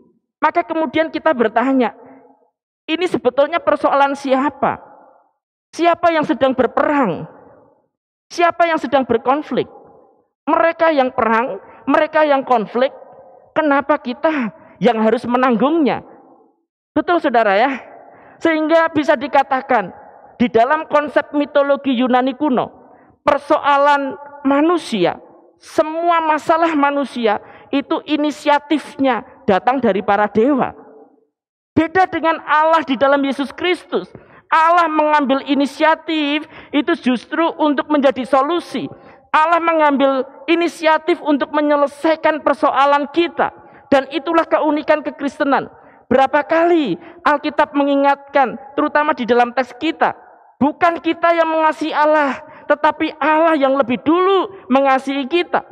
Maka kemudian kita bertanya, ini sebetulnya persoalan siapa? Siapa yang sedang berperang? Siapa yang sedang berkonflik? Mereka yang perang, mereka yang konflik. Kenapa kita yang harus menanggungnya? Betul, saudara ya? Sehingga bisa dikatakan di dalam konsep mitologi Yunani kuno, persoalan manusia, semua masalah manusia itu inisiatifnya datang dari para dewa. Beda dengan Allah di dalam Yesus Kristus. Allah mengambil inisiatif itu justru untuk menjadi solusi. Allah mengambil inisiatif untuk menyelesaikan persoalan kita. Dan itulah keunikan kekristenan. Berapa kali Alkitab mengingatkan, terutama di dalam teks kita, bukan kita yang mengasihi Allah, tetapi Allah yang lebih dulu mengasihi kita.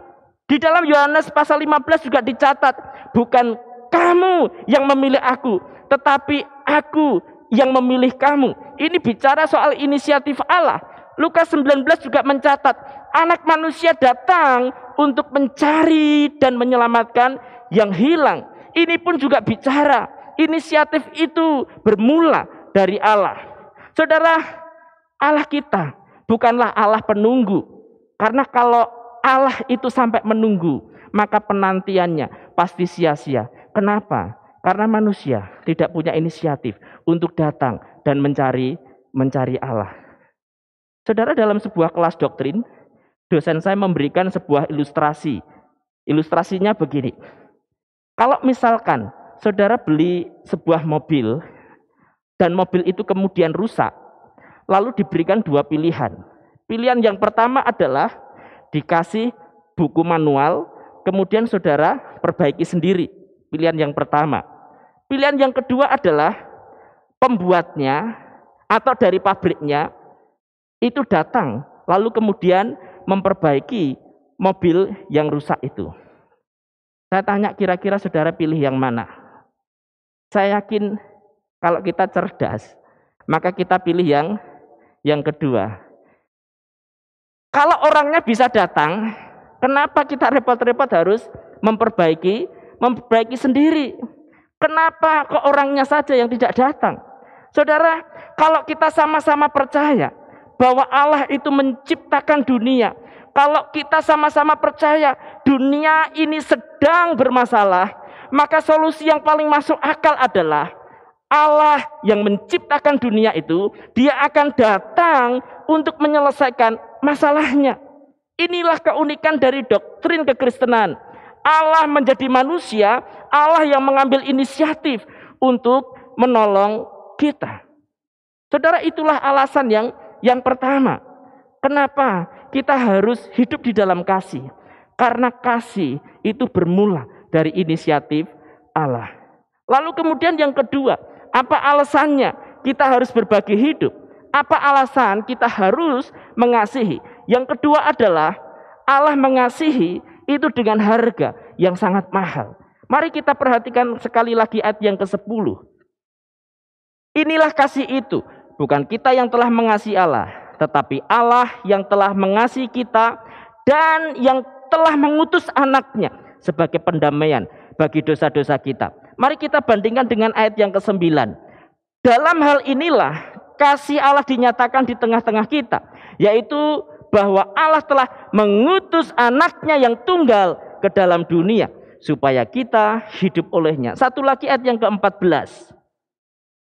Di dalam Yohanes pasal 15 juga dicatat, bukan kamu yang memilih aku, tetapi aku yang memilih kamu. Ini bicara soal inisiatif Allah. Lukas 19 juga mencatat, anak manusia datang untuk mencari dan menyelamatkan yang hilang. Ini pun juga bicara, inisiatif itu bermula dari Allah. Saudara, Allah kita bukanlah Allah penunggu. Karena kalau Allah itu sampai menunggu, maka penantiannya pasti sia-sia. Kenapa? Karena manusia tidak punya inisiatif untuk datang dan mencari Allah. Saudara, dalam sebuah kelas doktrin, dosen saya memberikan sebuah ilustrasi. Ilustrasinya begini. Kalau misalkan saudara beli sebuah mobil, dan mobil itu kemudian rusak, lalu diberikan dua pilihan. Pilihan yang pertama adalah dikasih buku manual, kemudian saudara perbaiki sendiri. Pilihan yang pertama. Pilihan yang kedua adalah pembuatnya atau dari pabriknya itu datang, lalu kemudian memperbaiki mobil yang rusak itu. Saya tanya, kira-kira saudara pilih yang mana? Saya yakin kalau kita cerdas, maka kita pilih yang kedua. Kalau orangnya bisa datang, kenapa kita repot-repot harus memperbaiki sendiri? Kenapa kok orangnya saja yang tidak datang? Saudara, kalau kita sama-sama percaya bahwa Allah itu menciptakan dunia, kalau kita sama-sama percaya dunia ini sedang bermasalah, maka solusi yang paling masuk akal adalah Allah yang menciptakan dunia itu, dia akan datang untuk menyelesaikan masalahnya. Inilah keunikan dari doktrin kekristenan. Allah menjadi manusia, Allah yang mengambil inisiatif untuk menolong kita. Saudara, itulah alasan yang pertama. Kenapa kita harus hidup di dalam kasih? Karena kasih itu bermula dari inisiatif Allah. Lalu kemudian yang kedua, apa alasannya kita harus berbagi hidup? Apa alasan kita harus mengasihi? Yang kedua adalah Allah mengasihi itu dengan harga yang sangat mahal. Mari kita perhatikan sekali lagi ayat yang ke-10. Inilah kasih itu, bukan kita yang telah mengasihi Allah, tetapi Allah yang telah mengasihi kita dan yang telah mengutus anaknya sebagai pendamaian bagi dosa-dosa kita. Mari kita bandingkan dengan ayat yang ke-9. Dalam hal inilah kasih Allah dinyatakan di tengah-tengah kita, yaitu bahwa Allah telah mengutus anaknya yang tunggal ke dalam dunia supaya kita hidup olehnya. Satu lagi ayat yang ke-14.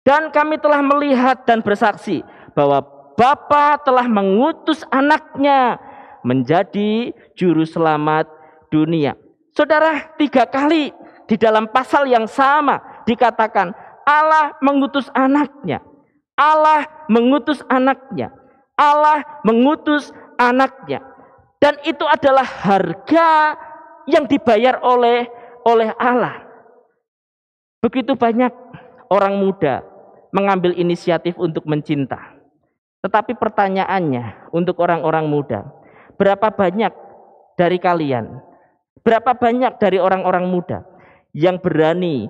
Dan kami telah melihat dan bersaksi bahwa Bapa telah mengutus anaknya menjadi juru selamat dunia. Saudara, 3 kali di dalam pasal yang sama dikatakan Allah mengutus anaknya. Allah mengutus anaknya. Allah mengutus anaknya. Dan itu adalah harga yang dibayar oleh Allah. Begitu banyak orang muda mengambil inisiatif untuk mencinta. Tetapi pertanyaannya untuk orang-orang muda, berapa banyak dari kalian, berapa banyak dari orang-orang muda yang berani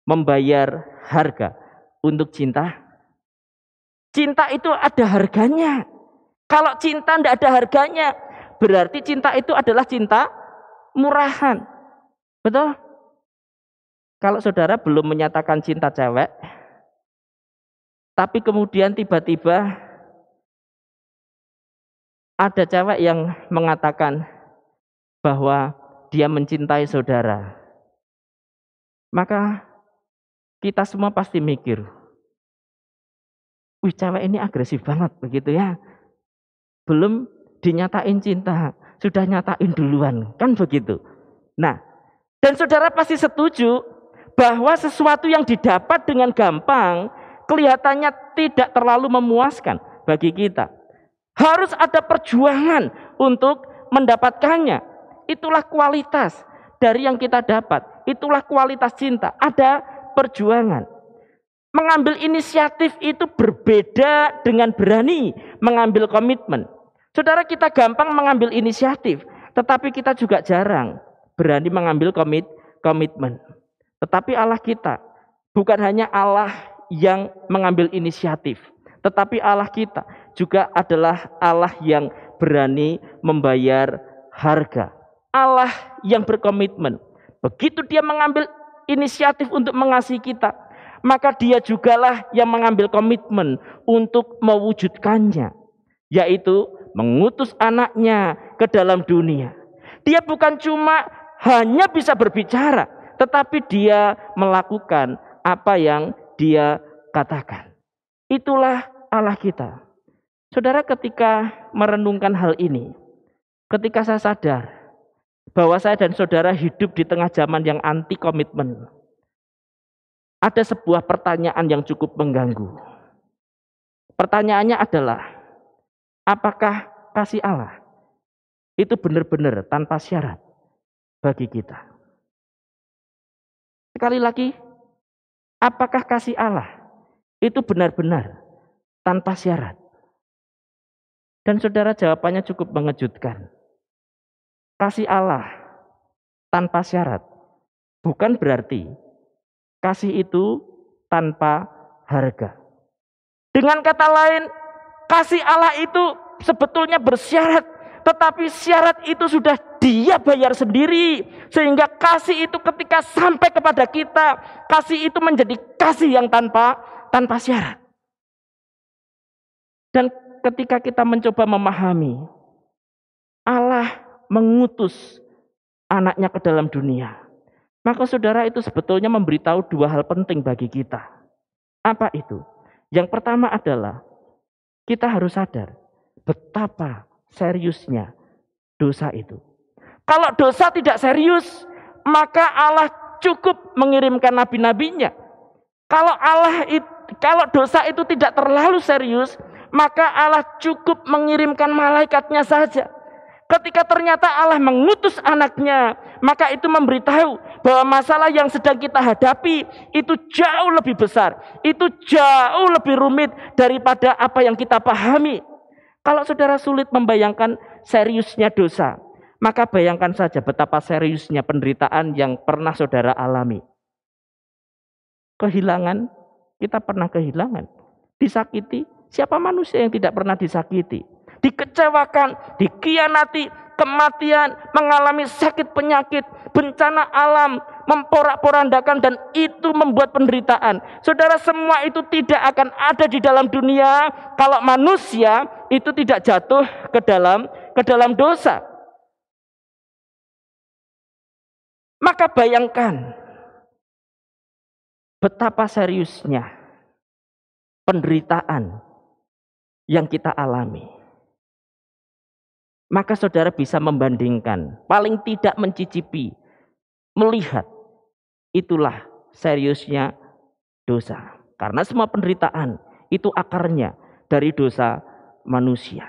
membayar harga untuk cinta? Cinta itu ada harganya. Kalau cinta tidak ada harganya, berarti cinta itu adalah cinta murahan. Betul? Kalau saudara belum menyatakan cinta cewek, tapi kemudian tiba-tiba ada cewek yang mengatakan bahwa dia mencintai saudara, maka kita semua pasti mikir, wih, cewek ini agresif banget begitu ya. Belum dinyatain cinta, sudah nyatain duluan, kan begitu. Nah, dan saudara pasti setuju bahwa sesuatu yang didapat dengan gampang kelihatannya tidak terlalu memuaskan bagi kita. Harus ada perjuangan untuk mendapatkannya. Itulah kualitas dari yang kita dapat. Itulah kualitas cinta. Ada perjuangan. Mengambil inisiatif itu berbeda dengan berani mengambil komitmen. Saudara, kita gampang mengambil inisiatif, tetapi kita juga jarang berani mengambil komitmen. Tetapi Allah kita bukan hanya Allah yang mengambil inisiatif, tetapi Allah kita juga adalah Allah yang berani membayar harga. Allah yang berkomitmen. Begitu dia mengambil inisiatif untuk mengasihi kita, maka dia jugalah yang mengambil komitmen untuk mewujudkannya, yaitu mengutus anaknya ke dalam dunia. Dia bukan cuma hanya bisa berbicara, tetapi dia melakukan apa yang dia katakan. Itulah Allah kita. Saudara, ketika merenungkan hal ini, ketika saya sadar bahwa saya dan saudara hidup di tengah zaman yang anti komitmen, ada sebuah pertanyaan yang cukup mengganggu. Pertanyaannya adalah, apakah kasih Allah itu benar-benar tanpa syarat bagi kita? Sekali lagi, apakah kasih Allah itu benar-benar tanpa syarat? Dan saudara, jawabannya cukup mengejutkan. Kasih Allah tanpa syarat bukan berarti kasih itu tanpa harga. Dengan kata lain, kasih Allah itu sebetulnya bersyarat, tetapi syarat itu sudah dia bayar sendiri, sehingga kasih itu ketika sampai kepada kita, kasih itu menjadi kasih yang tanpa syarat. Dan ketika kita mencoba memahami, Allah mengutus anaknya ke dalam dunia, maka saudara, itu sebetulnya memberitahu 2 hal penting bagi kita. Apa itu? Yang pertama adalah kita harus sadar betapa seriusnya dosa itu. Kalau dosa tidak serius, maka Allah cukup mengirimkan nabi-nabinya. Kalau dosa itu tidak terlalu serius, maka Allah cukup mengirimkan malaikatnya saja. Ketika ternyata Allah mengutus anaknya, maka itu memberitahu bahwa masalah yang sedang kita hadapi itu jauh lebih besar, itu jauh lebih rumit daripada apa yang kita pahami. Kalau saudara sulit membayangkan seriusnya dosa, maka bayangkan saja betapa seriusnya penderitaan yang pernah saudara alami. Kehilangan, kita pernah kehilangan. Disakiti, siapa manusia yang tidak pernah disakiti? Dikecewakan, dikhianati, kematian, mengalami sakit penyakit, bencana alam, memporak-porandakan, dan itu membuat penderitaan. Saudara, semua itu tidak akan ada di dalam dunia kalau manusia itu tidak jatuh ke dalam dosa. Maka bayangkan betapa seriusnya penderitaan yang kita alami. Maka saudara bisa membandingkan, paling tidak mencicipi, melihat, itulah seriusnya dosa. Karena semua penderitaan itu akarnya dari dosa manusia.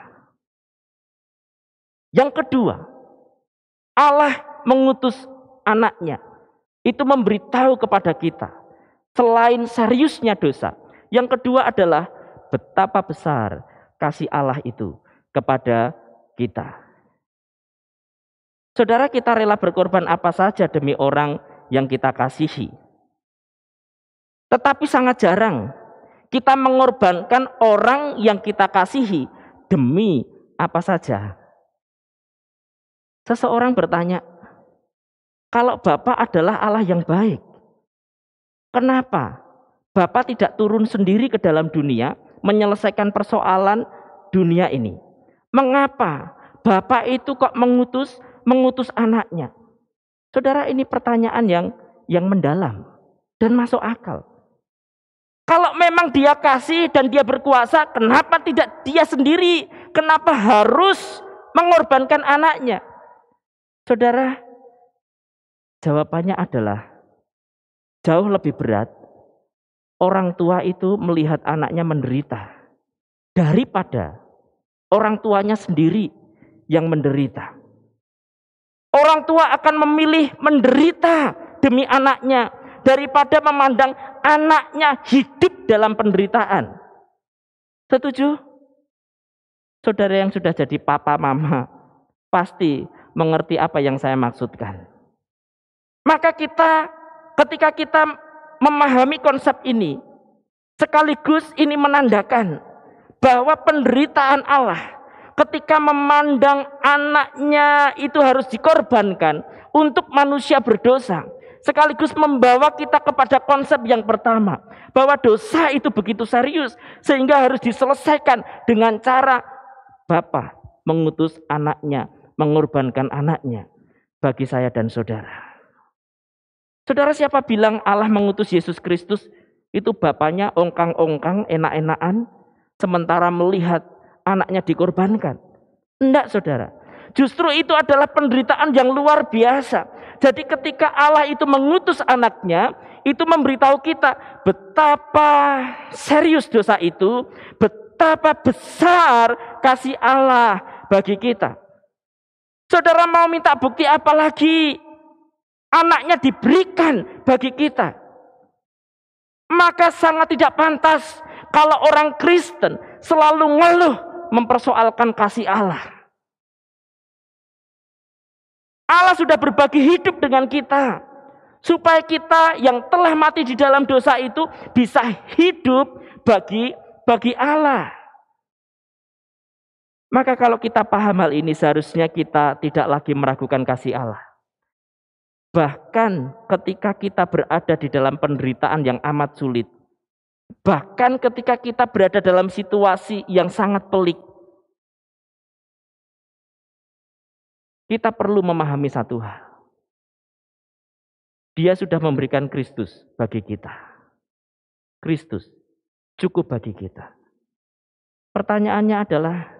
Yang kedua, Allah mengutus anaknya. Itu memberitahu kepada kita, selain seriusnya dosa, yang kedua adalah betapa besar kasih Allah itu kepada kita. Saudara, kita rela berkorban apa saja demi orang yang kita kasihi. Tetapi sangat jarang kita mengorbankan orang yang kita kasihi demi apa saja. Seseorang bertanya, kalau Bapa adalah Allah yang baik, kenapa Bapa tidak turun sendiri ke dalam dunia menyelesaikan persoalan dunia ini? Mengapa Bapa itu kok mengutus anaknya? Saudara, ini pertanyaan yang mendalam dan masuk akal. Kalau memang dia kasih dan dia berkuasa, kenapa tidak dia sendiri? Kenapa harus mengorbankan anaknya? Saudara, jawabannya adalah jauh lebih berat orang tua itu melihat anaknya menderita daripada orang tuanya sendiri yang menderita. Orang tua akan memilih menderita demi anaknya daripada memandang anaknya hidup dalam penderitaan. Setuju? Saudara yang sudah jadi papa mama pasti mengerti apa yang saya maksudkan. Maka ketika kita memahami konsep ini, sekaligus ini menandakan bahwa penderitaan Allah ketika memandang anaknya itu harus dikorbankan untuk manusia berdosa, sekaligus membawa kita kepada konsep yang pertama, bahwa dosa itu begitu serius sehingga harus diselesaikan dengan cara Bapa mengutus anaknya, mengorbankan anaknya bagi saya dan saudara. Saudara, siapa bilang Allah mengutus Yesus Kristus itu bapaknya ongkang-ongkang, enak-enakan, sementara melihat anaknya dikorbankan? Enggak, saudara. Justru itu adalah penderitaan yang luar biasa. Jadi ketika Allah itu mengutus anaknya, itu memberitahu kita betapa serius dosa itu, betapa besar kasih Allah bagi kita. Saudara mau minta bukti apa lagi? Anaknya diberikan bagi kita. Maka sangat tidak pantas kalau orang Kristen selalu ngeluh mempersoalkan kasih Allah. Allah sudah berbagi hidup dengan kita supaya kita yang telah mati di dalam dosa itu bisa hidup bagi Allah. Maka kalau kita paham hal ini, seharusnya kita tidak lagi meragukan kasih Allah. Bahkan ketika kita berada di dalam penderitaan yang amat sulit, bahkan ketika kita berada dalam situasi yang sangat pelik, kita perlu memahami satu hal. Dia sudah memberikan Kristus bagi kita. Kristus cukup bagi kita. Pertanyaannya adalah,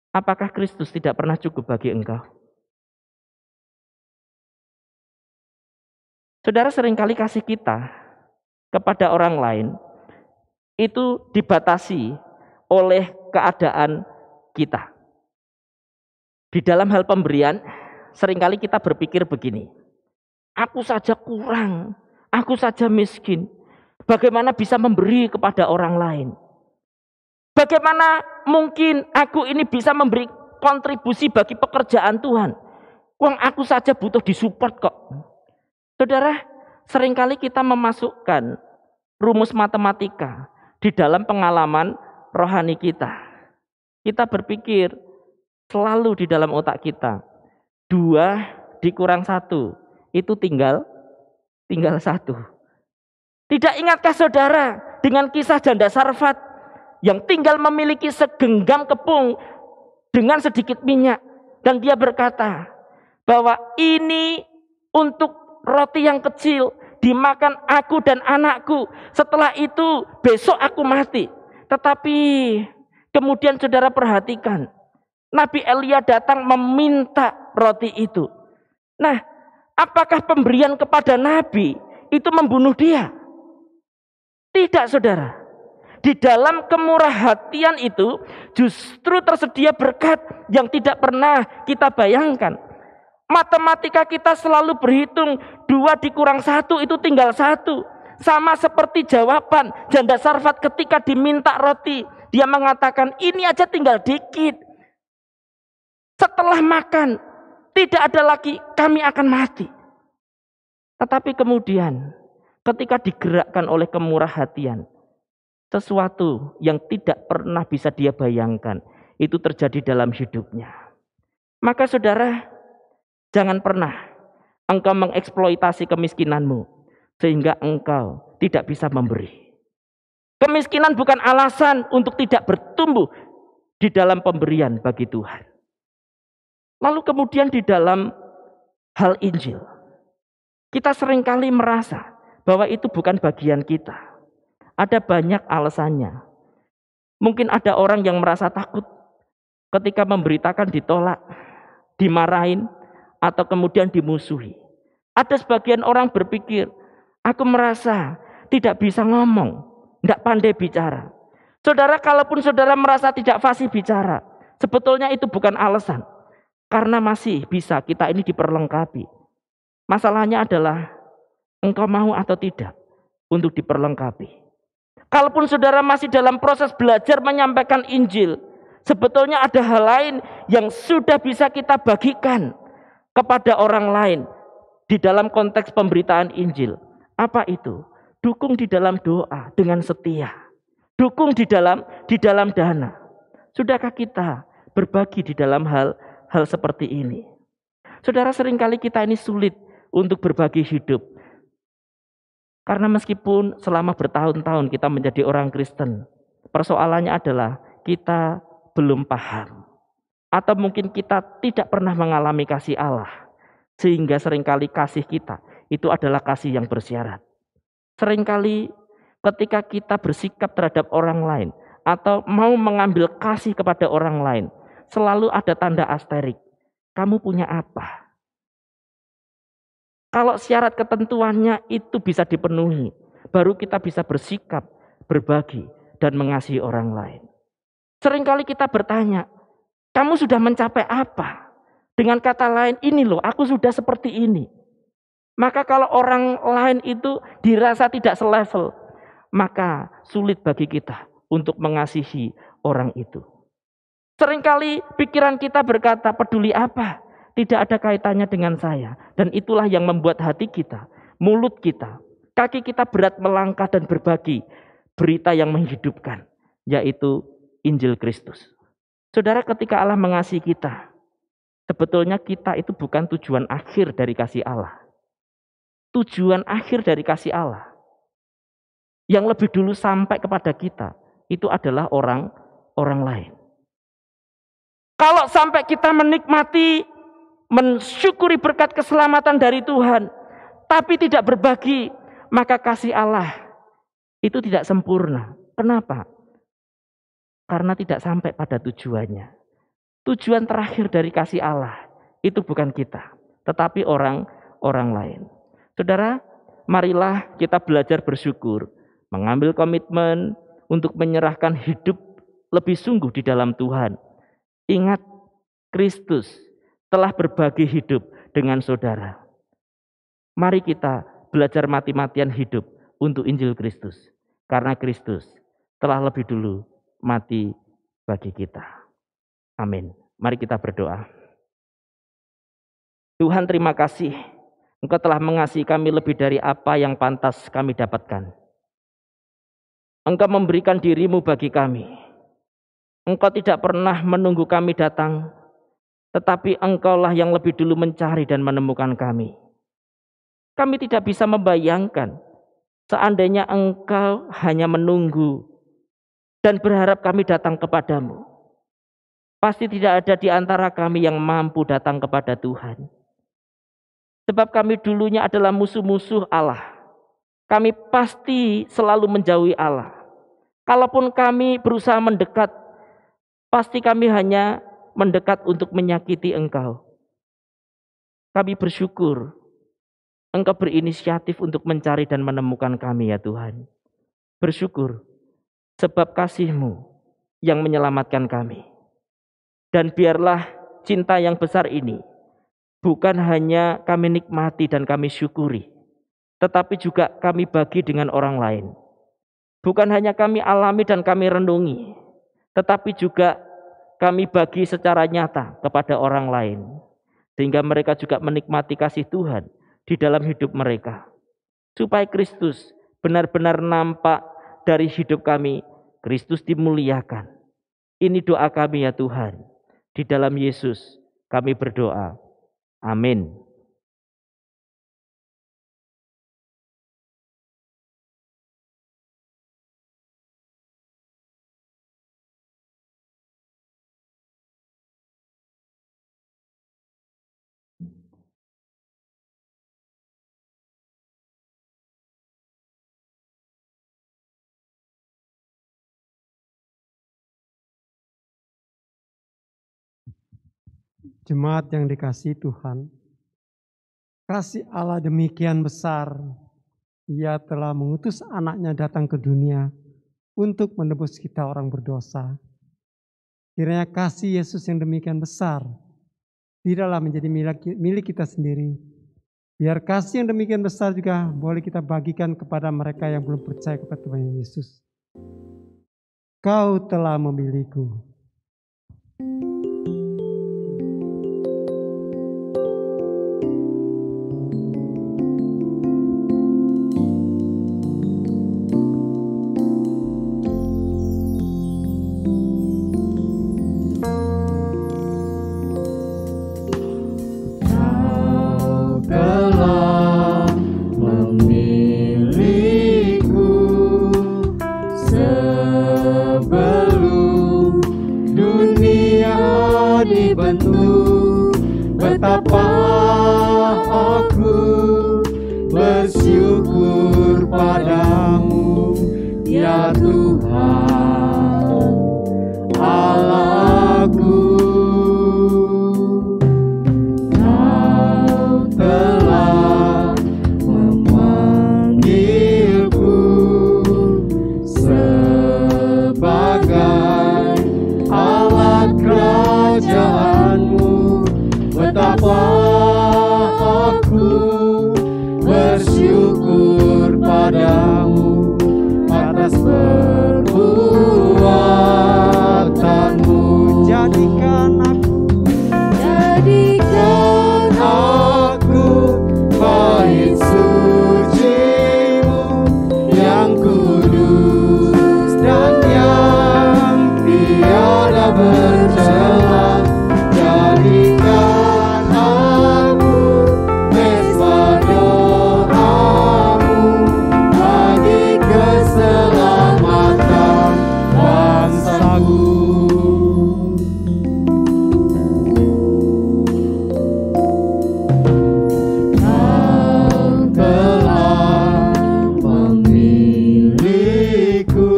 apakah Kristus tidak pernah cukup bagi engkau? Saudara, seringkali kasih kita kepada orang lain itu dibatasi oleh keadaan kita. Di dalam hal pemberian, seringkali kita berpikir begini, aku saja kurang, aku saja miskin, bagaimana bisa memberi kepada orang lain? Bagaimana mungkin aku ini bisa memberi kontribusi bagi pekerjaan Tuhan? Wong aku saja butuh disupport kok. Saudara, seringkali kita memasukkan rumus matematika di dalam pengalaman rohani kita. Kita berpikir selalu di dalam otak kita, 2 dikurang 1 itu tinggal 1. Tidak ingatkah saudara dengan kisah janda Sarfat yang tinggal memiliki segenggam kepung dengan sedikit minyak, dan dia berkata bahwa ini untuk roti yang kecil dimakan aku dan anakku, setelah itu besok aku mati. Tetapi kemudian saudara perhatikan, Nabi Elia datang meminta roti itu. Nah, apakah pemberian kepada Nabi itu membunuh dia? Tidak, saudara. Di dalam kemurah hatian itu justru tersedia berkat yang tidak pernah kita bayangkan. Matematika kita selalu berhitung 2 dikurang 1 itu tinggal 1. Sama seperti jawaban janda Sarfat ketika diminta roti. Dia mengatakan ini aja tinggal dikit. Setelah makan tidak ada lagi, kami akan mati. Tetapi kemudian ketika digerakkan oleh kemurah hatian, sesuatu yang tidak pernah bisa dia bayangkan itu terjadi dalam hidupnya. Maka saudara, jangan pernah engkau mengeksploitasi kemiskinanmu sehingga engkau tidak bisa memberi. Kemiskinan bukan alasan untuk tidak bertumbuh di dalam pemberian bagi Tuhan. Lalu kemudian di dalam hal Injil, kita seringkali merasa bahwa itu bukan bagian kita. Ada banyak alasannya. Mungkin ada orang yang merasa takut ketika memberitakan ditolak, dimarahin, atau kemudian dimusuhi. Ada sebagian orang berpikir, aku merasa tidak bisa ngomong, tidak pandai bicara. Saudara, kalaupun saudara merasa tidak fasih bicara, sebetulnya itu bukan alasan. Karena masih bisa kita ini diperlengkapi. Masalahnya adalah engkau mau atau tidak untuk diperlengkapi. Kalaupun saudara masih dalam proses belajar menyampaikan Injil, sebetulnya ada hal lain yang sudah bisa kita bagikan kepada orang lain di dalam konteks pemberitaan Injil. Apa itu? Dukung di dalam doa dengan setia. Dukung di dalam dana. Sudahkah kita berbagi di dalam hal seperti ini? Saudara, seringkali kita ini sulit untuk berbagi hidup. Karena meskipun selama bertahun-tahun kita menjadi orang Kristen, persoalannya adalah kita belum paham. Atau mungkin kita tidak pernah mengalami kasih Allah. Sehingga seringkali kasih kita itu adalah kasih yang bersyarat. Seringkali ketika kita bersikap terhadap orang lain atau mau mengambil kasih kepada orang lain, selalu ada tanda asterik. Kamu punya apa? Kalau syarat ketentuannya itu bisa dipenuhi, baru kita bisa bersikap, berbagi, dan mengasihi orang lain. Seringkali kita bertanya, kamu sudah mencapai apa? Dengan kata lain, ini loh, aku sudah seperti ini. Maka kalau orang lain itu dirasa tidak selevel, maka sulit bagi kita untuk mengasihi orang itu. Seringkali pikiran kita berkata, peduli apa? Tidak ada kaitannya dengan saya. Dan itulah yang membuat hati kita, mulut kita, kaki kita berat melangkah dan berbagi berita yang menghidupkan, yaitu Injil Kristus. Saudara, ketika Allah mengasihi kita, sebetulnya kita itu bukan tujuan akhir dari kasih Allah. Tujuan akhir dari kasih Allah yang lebih dulu sampai kepada kita, itu adalah orang lain. Kalau sampai kita menikmati, mensyukuri berkat keselamatan dari Tuhan, tapi tidak berbagi, maka kasih Allah itu tidak sempurna. Kenapa? Karena tidak sampai pada tujuannya. Tujuan terakhir dari kasih Allah itu bukan kita, tetapi orang lain. Saudara, marilah kita belajar bersyukur, mengambil komitmen untuk menyerahkan hidup lebih sungguh di dalam Tuhan. Ingat, Kristus telah berbagi hidup dengan saudara. Mari kita belajar mati-matian hidup untuk Injil Kristus, karena Kristus telah lebih dulu mati bagi kita. Amin. Mari kita berdoa. Tuhan, terima kasih. Engkau telah mengasihi kami lebih dari apa yang pantas kami dapatkan. Engkau memberikan dirimu bagi kami. Engkau tidak pernah menunggu kami datang, tetapi Engkaulah yang lebih dulu mencari dan menemukan kami. Kami tidak bisa membayangkan seandainya Engkau hanya menunggu dan berharap kami datang kepadamu. Pasti tidak ada di antara kami yang mampu datang kepada Tuhan. Sebab kami dulunya adalah musuh-musuh Allah. Kami pasti selalu menjauhi Allah. Kalaupun kami berusaha mendekat, pasti kami hanya mendekat untuk menyakiti Engkau. Kami bersyukur Engkau berinisiatif untuk mencari dan menemukan kami ya Tuhan. Bersyukur sebab kasih-Mu yang menyelamatkan kami. Dan biarlah cinta yang besar ini bukan hanya kami nikmati dan kami syukuri, tetapi juga kami bagi dengan orang lain. Bukan hanya kami alami dan kami renungi, tetapi juga kami bagi secara nyata kepada orang lain. Sehingga mereka juga menikmati kasih Tuhan di dalam hidup mereka. Supaya Kristus benar-benar nampak dari hidup kami, Kristus dimuliakan. Ini doa kami ya Tuhan. Di dalam Yesus kami berdoa. Amin. Jemaat yang dikasihi Tuhan, kasih Allah demikian besar, Ia telah mengutus anaknya datang ke dunia untuk menebus kita orang berdosa. Kiranya kasih Yesus yang demikian besar tidaklah menjadi milik kita sendiri. Biar kasih yang demikian besar juga boleh kita bagikan kepada mereka yang belum percaya kepada Tuhan Yesus. Kau telah memilihku. Betapa aku bersyukur padamu, ya Tuhan Allahku. Kau telah memanggilku sebagai alat kerajaan-Mu. Betapa aku bersyukur padamu atas perbuatan-Mu. Jadikan aku bait suci-Mu yang kudus dan yang tiada bercela. Jadikan aku mesbah doa-Mu bagi keselamatan bangsaku. Kau telah memilihku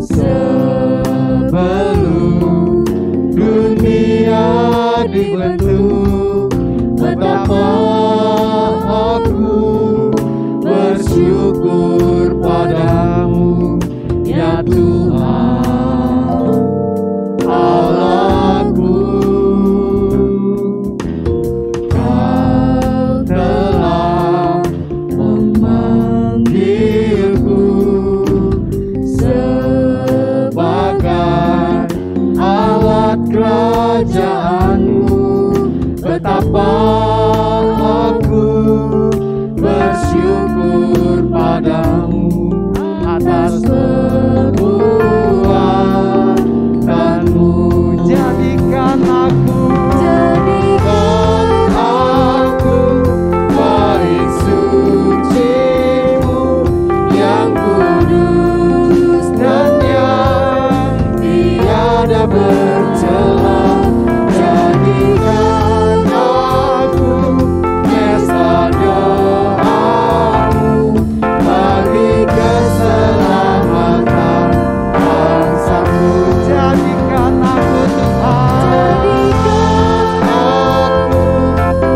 sebelum dunia dibentuk. Betapa aku bersyukur padamu, ya Tuhan Allahku. kerajaanmu, betapa aku bersyukur padamu atas perbuatanmu. Jadikan aku bait suci-Mu yang kudus dan yang tiada bercela. Jadikan aku pesta doamu bagi keselamatan bangsaku. jadikan aku Tuhan,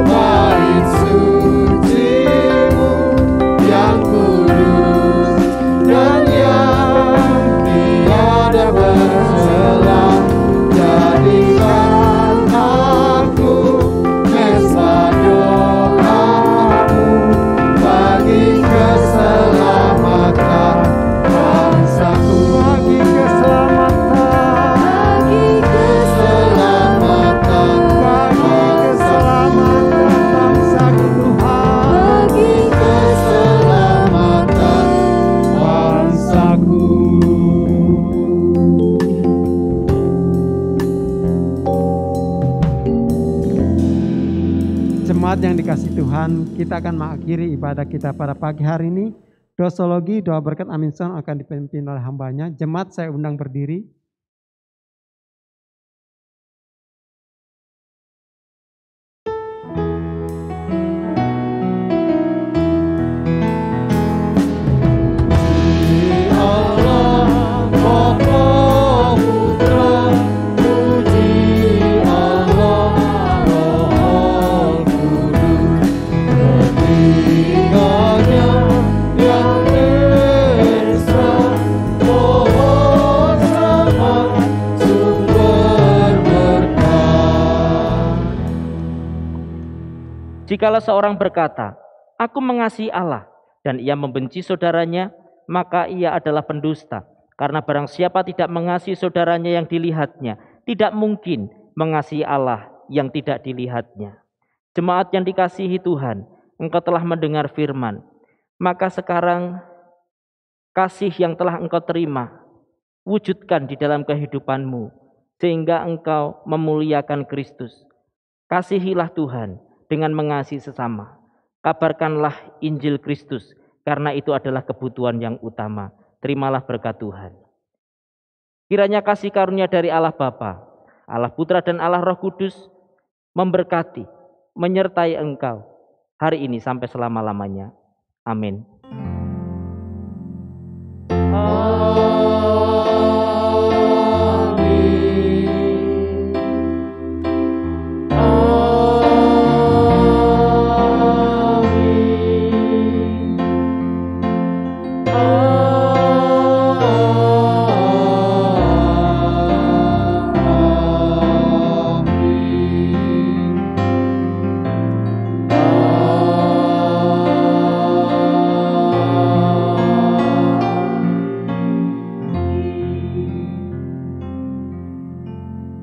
bait suci-Mu yang kudus dan yang tiada bercela. Jadikan aku pesta doamu bagi keselamatan bangsaku. bagi keselamatan, Keselamatan bangsaku Tuhan. keselamatan bangsaku. Jemaat yang dikasih Tuhan, kita akan mengakhiri ibadah kita pada pagi hari ini. Dosologi, doa berkat Amin Sound akan dipimpin oleh hambanya. Jemaat saya undang berdiri. Allah Bapa Putra, puji Allah Roh Kudus, ketiganya yang esa, pohon sama sumber berkah. Jikalau seorang berkata, aku mengasihi Allah, dan ia membenci saudaranya, maka ia adalah pendusta. Karena barang siapa tidak mengasihi saudaranya yang dilihatnya, tidak mungkin mengasihi Allah yang tidak dilihatnya. Jemaat yang dikasihi Tuhan, engkau telah mendengar firman. Maka sekarang kasih yang telah engkau terima, wujudkan di dalam kehidupanmu, sehingga engkau memuliakan Kristus. Kasihilah Tuhan dengan mengasihi sesama. Kabarkanlah Injil Kristus, karena itu adalah kebutuhan yang utama. Terimalah berkat Tuhan. Kiranya kasih karunia dari Allah Bapa, Allah Putra dan Allah Roh Kudus memberkati, menyertai engkau hari ini sampai selama-lamanya. Amin.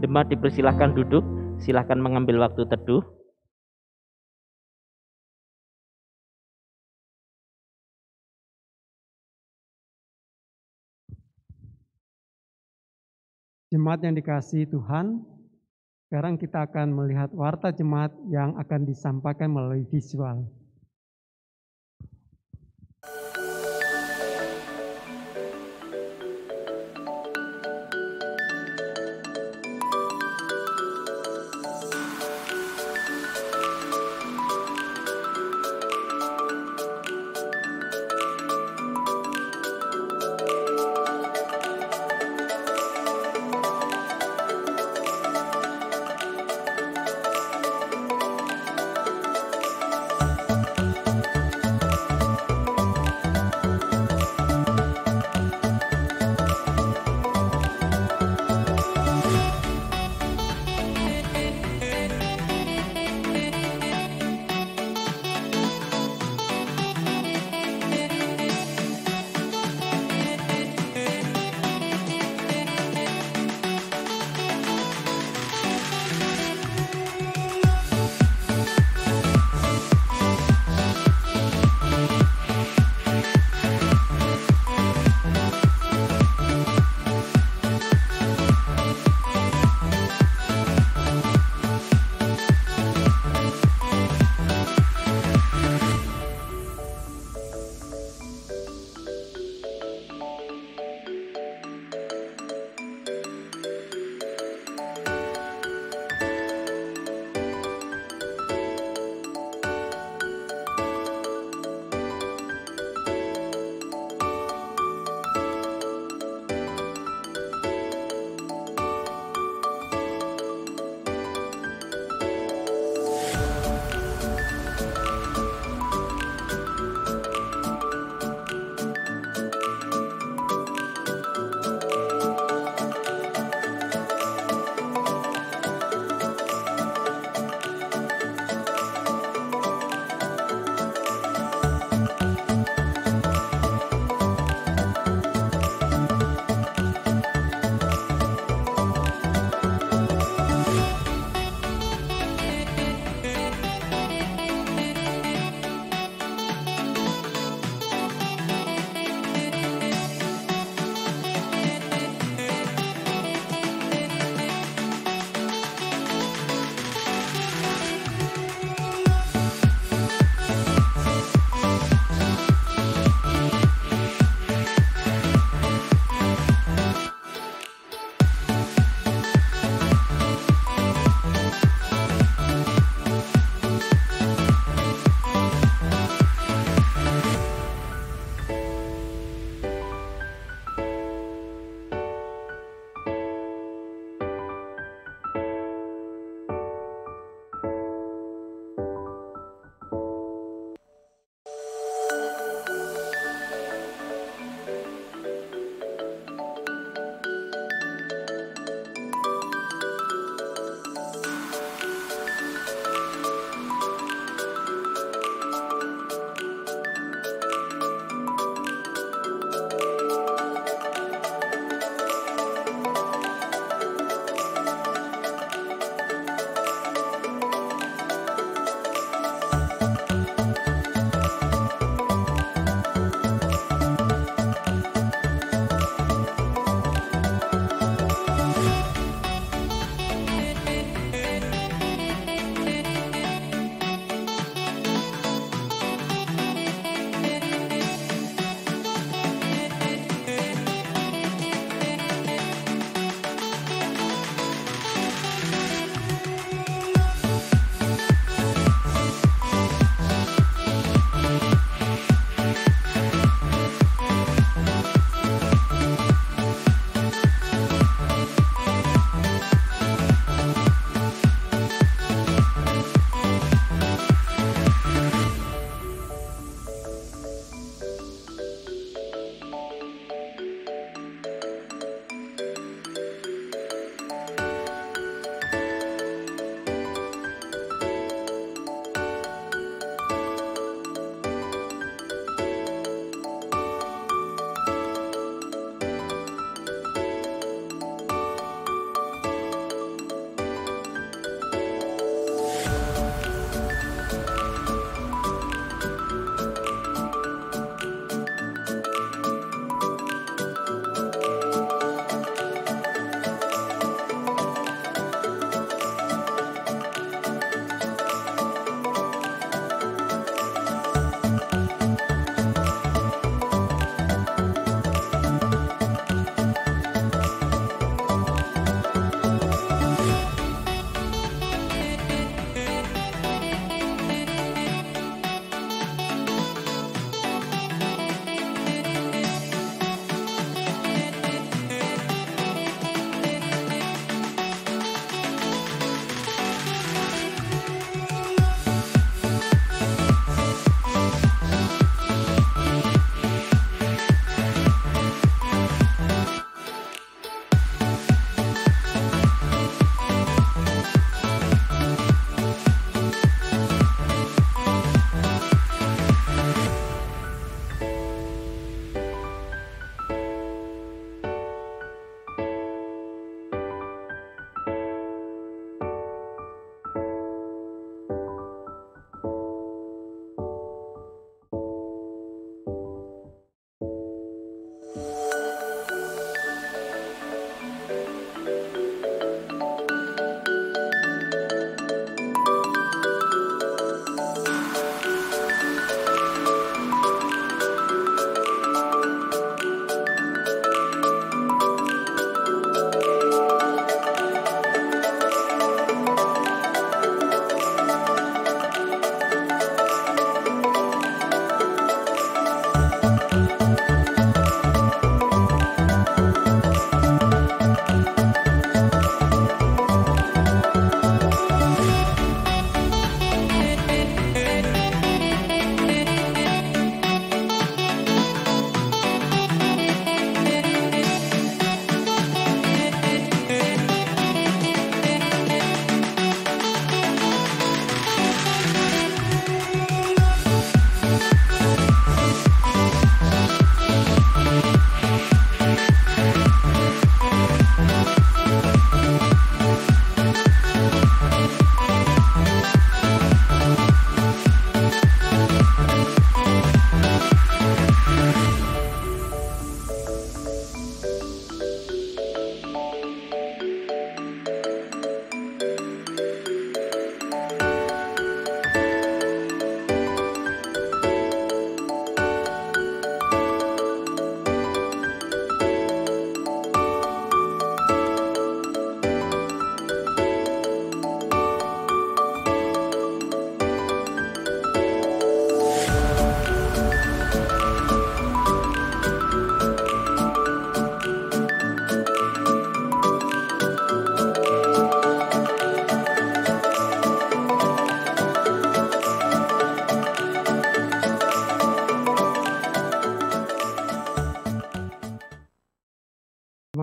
Jemaat dipersilahkan duduk, silahkan mengambil waktu teduh. Jemaat yang dikasihi Tuhan, sekarang kita akan melihat warta jemaat yang akan disampaikan melalui visual.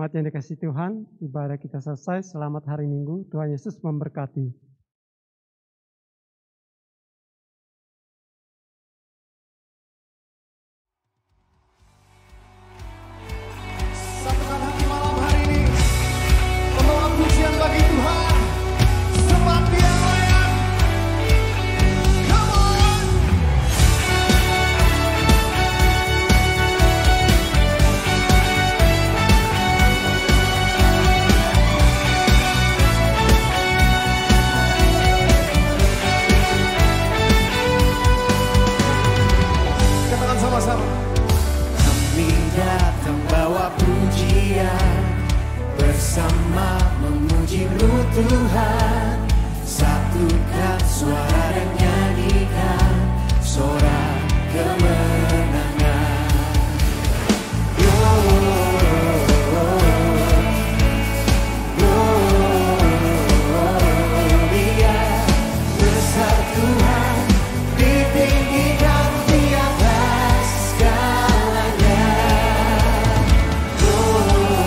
Jemaat yang dikasihi Tuhan, ibadah kita selesai. Selamat hari Minggu. Tuhan Yesus memberkati. Satukan hati malam hari ini, membawa pujian bagi Tuhan, sebab Dia layak. Come on! Katakan sama-sama. Kami datang bawa pujian, bersama memuji-Mu Tuhan. Satukan suara dan nyanyikan sorak kemenangan. Gloria, besar Tuhan, ditinggikan di atas segalanya. Gloria,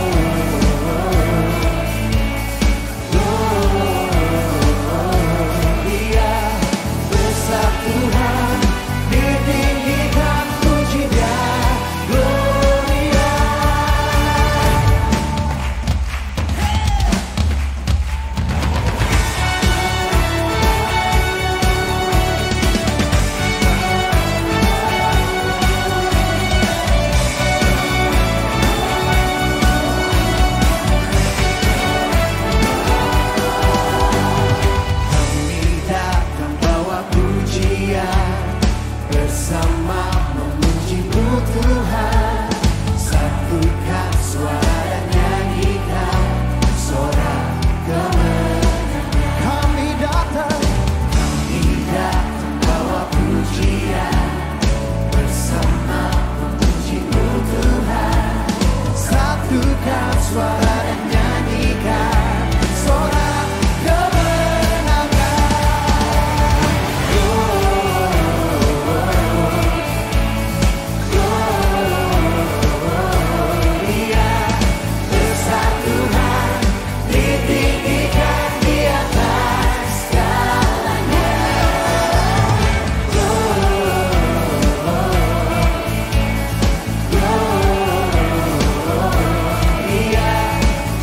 besar Tuhan, ditinggikan puji-Nya. Gloria. Kami datang bawa pujian, bersama memuji-Mu Tuhan. Satukan suara dan nyanyikan sorak kemenangan. Kami datang bawa pujian, bersama memuji-Mu Tuhan. Satukan suara dan nyanyikan sorak kemenangan. Gloria, besar Tuhan, ditinggikan di atas segalanya. Gloria,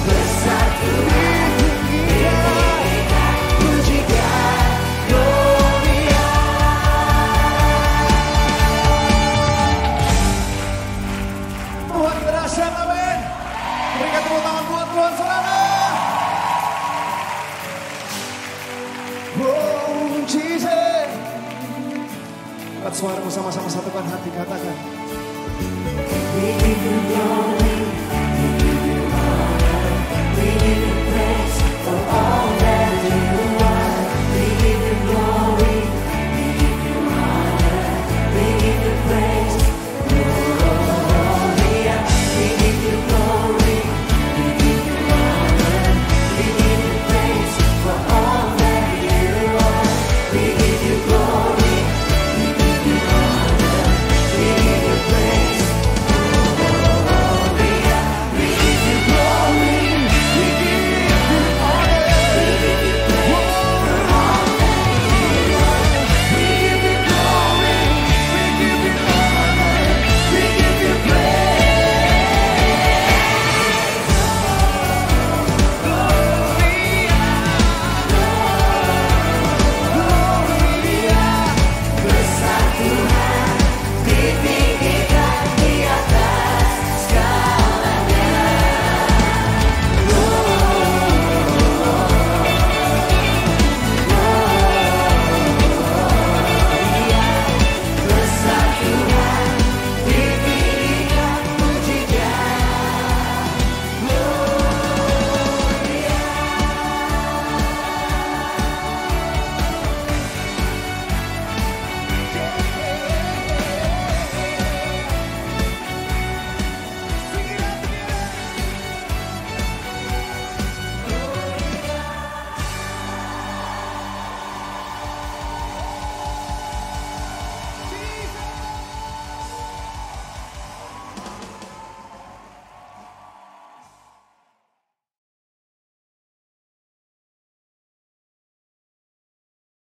besar Tuhan, ditinggikan puji-Nya. Gloria. Tuhan berdahsyat, amin. Berikan tepuk tangan buat Tuhan, saudara. Oh, Jesus. Angkat suaramu sama-sama, satukan hati, katakan. We give you glory.